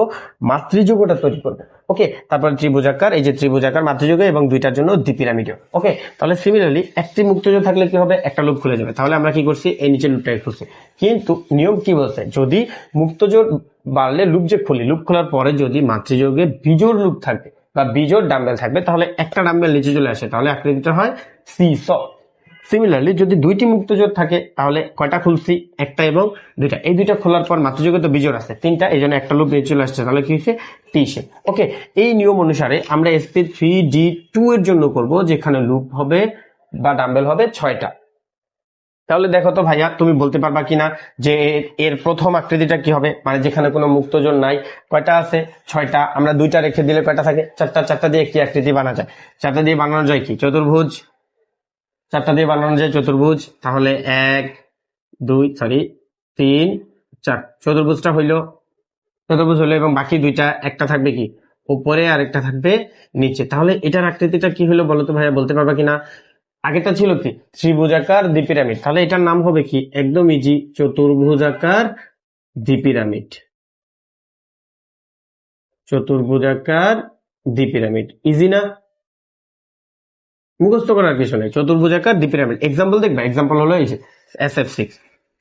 মাতৃযোগটা তৈরি করবো, ওকে। তারপর ত্রিভুজাকার, এই যে ত্রিভুজাকার মাতৃযোগ এবং 2টার জন্য দ্বিপিরামিডীয়, ওকে। তাহলে সিমিলারলি একটি মুক্তজোড় থাকলে কি হবে? একটা লুপ খুলে যাবে। তাহলে আমরা কি করছি? এই নিচের লুপটাকে খুলছি। কিন্তু নিয়ম কি বলছে? যদি মুক্তজোড় বাড়লে লুপ যে খুলি, লুপ খোলার পরে যদি মাতৃযোগে বিজোড় লুপ থাকবে বা বিজোড় ডাম্বেল থাকবে, তাহলে একটা ডাম্বেল নিচে চলে আসে, তাহলে আকৃতিটা হয় সিস। সিমিলারলি যদি দুইটি মুক্তজোড় থাকে, তাহলে কয়টা খুলছি? একটা এবং 2টা। এই 2টা খোলার পর মাতৃযোগে তো বিজোড় আছে 3টা, এই জন্য একটা লুপ নিচে চলে আসছে, তাহলে কি হচ্ছে? টি শেপ, ওকে। এই নিয়ম অনুসারে আমরা sp3d2 এর জন্য করব, যেখানে লুপ হবে বা ডাম্বেল হবে 6টা। তাহলে দেখো তো ভাইয়া, তুমি বলতে পারবা কিনা যে এর প্রথম আকৃতিটা কি হবে? মানে যেখানে কোনো মুক্তজোড় নাই, কয়টা আছে? 6টা। আমরা 2টা রেখে দিলে কয়টা থাকে? 4টা। 4টা দিয়ে কি আকৃতি বানানো যায়? 4টা দিয়ে বানানো যায় কি? চতুর্ভুজ। 4টা দিয়ে বানানো যায় চতুর্ভুজ। তাহলে 1 2 3 4, চতুর্ভুজটা হইলো, চতুর্ভুজ হলো, এবং বাকি 2টা, একটা থাকবে কি উপরে আর একটা থাকবে নিচে। তাহলে এটার আকৃতিটা কি হলো বলো তো ভাইয়া? বলতে পারবা কিনা? আগেটা ছিল কি? ত্রিভুজাকার দ্বিপিরামিড। তাহলে এটার নাম হবে কি? একদম ইজি, চতুর্ভুজাকার দ্বিপিরামিড। চতুর্ভুজাকার দ্বিপিরামিড, ইজি না? মুখস্থ করার কিছু নেই, চতুর্ভুজাকার দ্বিপিরামিড। এক্সাম্পল দেখবা, এক্সাম্পল হলো এই যে SF6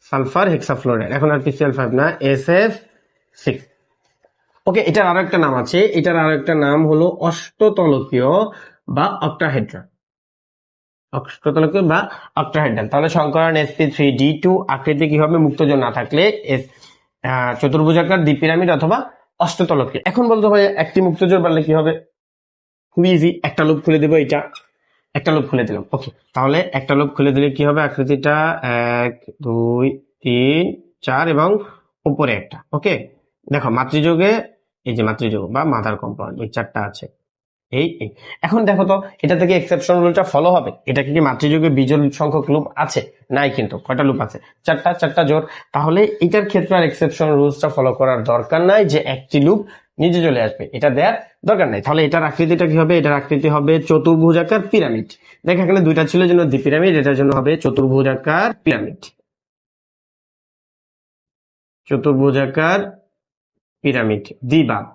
সালফার হেক্সাফ্লোরাইড, এখন আর PCl5 না, SF6, ওকে। এটার আরো একটা নাম আছে, এটার আরো একটা নাম হলো অষ্টতলকীয় বা অক্টাহেড্রন, অষ্টতলকীয় বা অক্টাহেড্রন। তাহলে সংকরণ sp3d2 আকৃতি কি হবে? মুক্তজোড় না থাকলে চতুর্ভুজাকার দ্বিপিরামিড অথবা অষ্টতলকীয়। এখন বলতে ভাই একটি মুক্তজোড় বাড়লে কি হবে? খুবই ইজি, একটা লুপ খুলে দেবো, এটা একটা লুপ খুলে দিলাম। ওকে, তাহলে একটা লুপ খুলে দিলে কি হবে, আকৃতিটা 1 2 3 4 এবং উপরে একটা। ওকে, দেখো মাতৃযোগে এই যে মাতৃযোগ বা মাদার কম্পাউন্ড এই চারটা আছে। এই এখন দেখো তো এটা থেকে এক্সেপশন রুলটা ফলো হবে। এটা কি মাতৃযোগে বিজোড় সংখ্যক লুপ আছে? নাই, কিন্তু কয়টা লুপ আছে? চারটা জোড়। তাহলে এটার ক্ষেত্রে আর এক্সেপশন রুলসটা ফলো করার দরকার নাই যে একটি লুপ নিচে চলে আসবে, এটা দেওয়ার দরকার নাই। তাহলে এটার আকৃতিটা কি হবে? এটার আকৃতি হবে চতুর্ভুজাকার পিরামিড। দেখ এখানে দুইটা ছিল জন্য দ্বি পিরামিড, এটার জন্য হবে চতুর্ভুজাকার পিরামিড। চতুর্ভুজাকার পিরামিড দ্বিবাদ,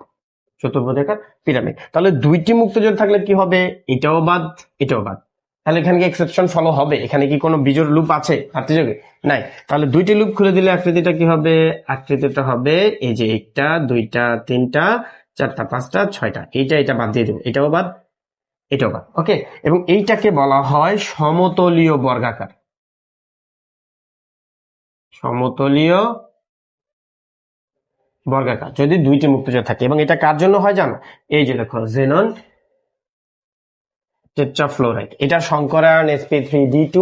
চতুর্ভুজাকার পিরামিড। তাহলে দুইটি মুক্তজোড় থাকলে কি হবে? এটাও বাদ, এটাও বাদ। তাহলে এখানে কি এক্সেপশন ফলো হবে? এখানে কি কোনো বিজোড় লুপ আছে মাতৃযোগে? নাই। তাহলে দুইটি লুপ খুলে দিলে আকৃতিটা কি হবে? আকৃতিটা হবে এই যে একটা, দুইটা, তিনটা, চারটা, পাঁচটা, ছয়টা। এটা বাদ দিয়ে দেবো, এটাও বাদ, এটাও বাদ। ওকে, এবং এইটাকে বলা হয় সমতলীয় বর্গাকার। সমতলীয় বর্গাকার যদি দুইটি মুক্তজোড় থাকে। এবং এটা কার জন্য হয় জানো? এই যে দেখো জেনন টেট্রাফ্লোরাইড, এটা সংকরায়ন sp3d2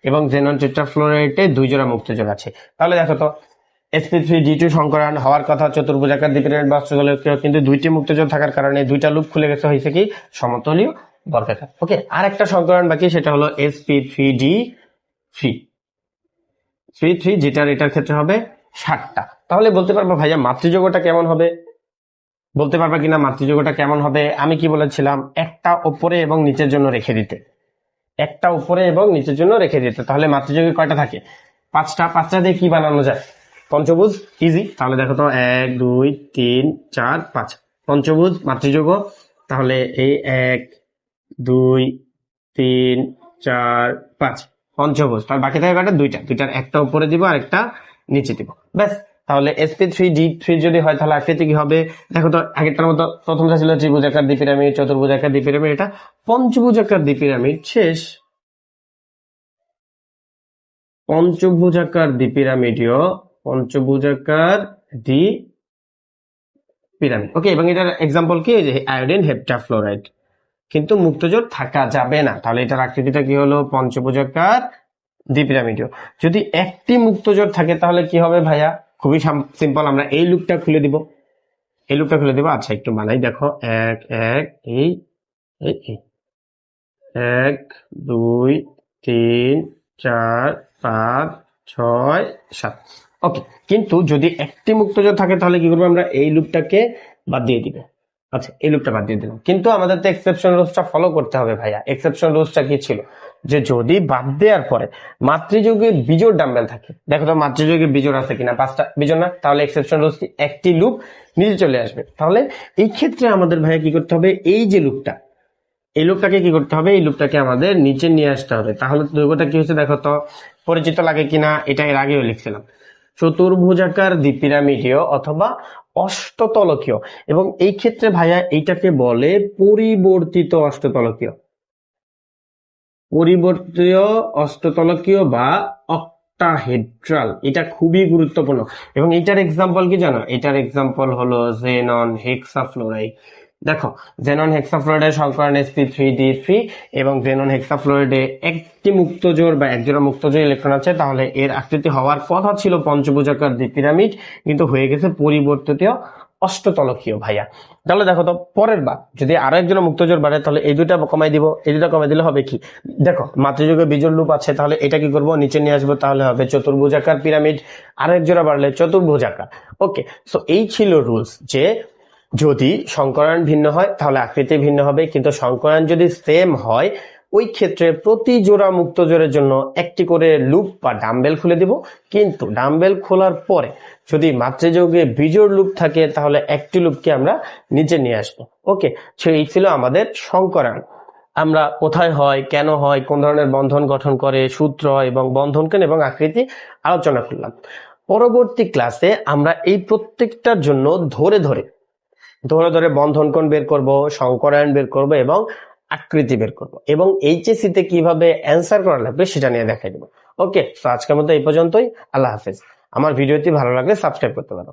এবং জেনন টেট্রাফ্লোরাইডে দুই জোড়া মুক্তজোড় আছে। তাহলে দেখো তো sp3d2 সংকরায়ন হওয়ার কথা চতুর্ভুজাকার দ্বিপিরামিড বা অষ্টতলীয়, কিন্তু দুইটি মুক্তজোড় থাকার কারণে দুইটা লুপ খুলে গেছে, হয়েছে কি সমতলীয় বর্গাকার। ওকে, আর একটা সংকরায়ন বাকি, সেটা হলো sp3d3 যেটার এটার ক্ষেত্রে হবে 60টা। তাহলে বলতে পারবো ভাইয়া মাতৃযোগটা কেমন হবে? বলতে পারবা কিনা মাতৃযোগটা কেমন হবে? আমি কি বলেছিলাম? একটা উপরে এবং নিচের জন্য রেখে দিতে, একটা উপরে এবং নিচের জন্য রেখে দিতে। তাহলে মাতৃযোগে কয়টা থাকে? 5টা। 5টা দিয়ে কি বানানো যায়? পঞ্চভুজ, ইজি। তাহলে দেখো তো 1 2 3 4 5 পঞ্চভুজ মাতৃযোগ। তাহলে এই 1 2 3 4 5 পঞ্চভুজ। তার বাকি থাকে কয়টা? দুইটার একটা উপরে দিব আর একটা নিচে দিব, ব্যাস। তাহলে sp3d3 যদি হয় তাহলে আকৃতি কি হবে? দেখো তো আগেরটার মতো প্রথমটা ছিল ত্রিভুজাকার দ্বিপিরামিড, চতুর্ভুজাকার দ্বিপিরামিড, এটা পঞ্চভুজাকার দ্বিপিরামিড শেষ। পঞ্চভুজাকার দ্বিপিরামিডীয়, পঞ্চভুজাকার দ্বিপিরামিড। ওকে, এবং এটার এক্সাম্পল কি? যে আয়োডিন হেপ্টাফ্লোরাইড। কিন্তু মুক্তজোড় থাকা যাবে না। তাহলে এটার আকৃতিটা কি হলো? পঞ্চভুজাকার দ্বিপিরামিডীয়। যদি একটি মুক্তজোড় থাকে তাহলে কি হবে ভাইয়া? খুবই সিম্পল, আমরা এই লুপটা খুলে দিব, এই লুপটা খুলে দিব। আচ্ছা একটু বানাই, দেখো 1 1 এই 1 2 3 4 5 6 7। ওকে, কিন্তু যদি একটি মুক্তজোড় থাকে তাহলে কি করবো? আমরা এই লুপটাকে বাদ দিয়ে দিবে। আচ্ছা, এই লুপটা বাদ দিয়ে দিলাম, কিন্তু আমাদের তো এক্সেপশন রুলসটা ফলো করতে হবে ভাইয়া। এক্সেপশন রুলসটা কি ছিল? যে যদি বাদ দেওয়ার পরে মাতৃযোগে বিজোড় ডাম্বেল থাকে, দেখো তো মাতৃযোগে বিজোড় আছে কিনা? 5টা বিজোড় না? তাহলে এক্সেপশন রুলস কি? একটি লুপ নিচে চলে আসবে। তাহলে এই ক্ষেত্রে আমাদের ভাইয়া কি করতে হবে? এই যে লুপটা, এই লুপটাকে কি করতে হবে? এই লুপটাকে আমাদের নিচে নিয়ে আসতে হবে। তাহলে দৈর্ঘ্যটা কি হচ্ছে দেখো তো, পরিচিত লাগে কিনা? এটা এর আগেও লিখছিলাম, চতুর্ভুজাকার দ্বিপিরামিডীয় অথবা অষ্টতলকীয়। এবং এই ক্ষেত্রে ভাইয়া এইটাকে বলে পরিবর্তিত অষ্টতলকীয়, পরিবর্তিত অষ্টতলকীয় বা অক্টাহেড্রাল। এটা খুবই গুরুত্বপূর্ণ। এবং এটার এক্সাম্পল কি জানো? এটার এক্সাম্পল হলো জেনন হেক্সাফ্লোরাইড। দেখো জেনন হেক্সাফ্লোরাইডের সংকরণ sp3d3 এবং জেনন হেক্সাফ্লোরাইডে একটি মুক্তজোড় বা একজোড়া মুক্তজোড় ইলেকট্রন আছে। তাহলে এর আকৃতি হওয়ার কথা ছিল পঞ্চভুজাকার দ্বিপিরামিড, কিন্তু হয়ে গেছে পরিবর্তিত অষ্টতলকীয় ভাইয়া। তাহলে দেখো তো পরের বার যদি আরো একজোড়া মুক্তজোড় বাড়ে তাহলে এই দুইটা কমাই দিব, এই দুটা কমাই দিলে হবে কি? দেখো মাতৃযোগে বিজোড় লুপ আছে, তাহলে এটা কি করবো? নিচে নিয়ে আসবো, তাহলে হবে চতুর্ভুজাকার পিরামিড। আর এক জোড়া বাড়লে চতুর্ভুজাকার। ওকে, সো এই ছিল রুলস, যে যদি সংকরায়ন ভিন্ন হয় তাহলে আকৃতি ভিন্ন হবে, কিন্তু সংকরায়ন যদি সেম হয় ওই ক্ষেত্রে প্রতি জোড়া মুক্তজোড়ের জন্য একটি করে লুপ বা ডাম্বেল খুলে দিব। কিন্তু ডাম্বেল খোলার পরে যদি মাতৃযোগে বিজোড় লুপ থাকে তাহলে একটি লুপকে আমরা নিচে নিয়ে আসবো। ওকে, সো এই ছিল আমাদের সংকরায়ন। আমরা কোথায় হয়, কেন হয়, কোন ধরনের বন্ধন গঠন করে, সূত্র এবং বন্ধনকেন এবং আকৃতি আলোচনা করলাম। পরবর্তী ক্লাসে আমরা এই প্রত্যেকটার জন্য ধরে ধরে বন্ধন কোণ বের করব, সংকরায়ন বের করব এবং আকৃতি বের করব, এবং এইচএসসি তে কিভাবে অ্যান্সার করা লাগবে সেটা নিয়ে দেখাই দেবো। ওকে, তো আজকের মতো এই পর্যন্তই। আল্লাহ হাফেজ। আমার ভিডিওটি ভালো লাগলে সাবস্ক্রাইব করতে পারো।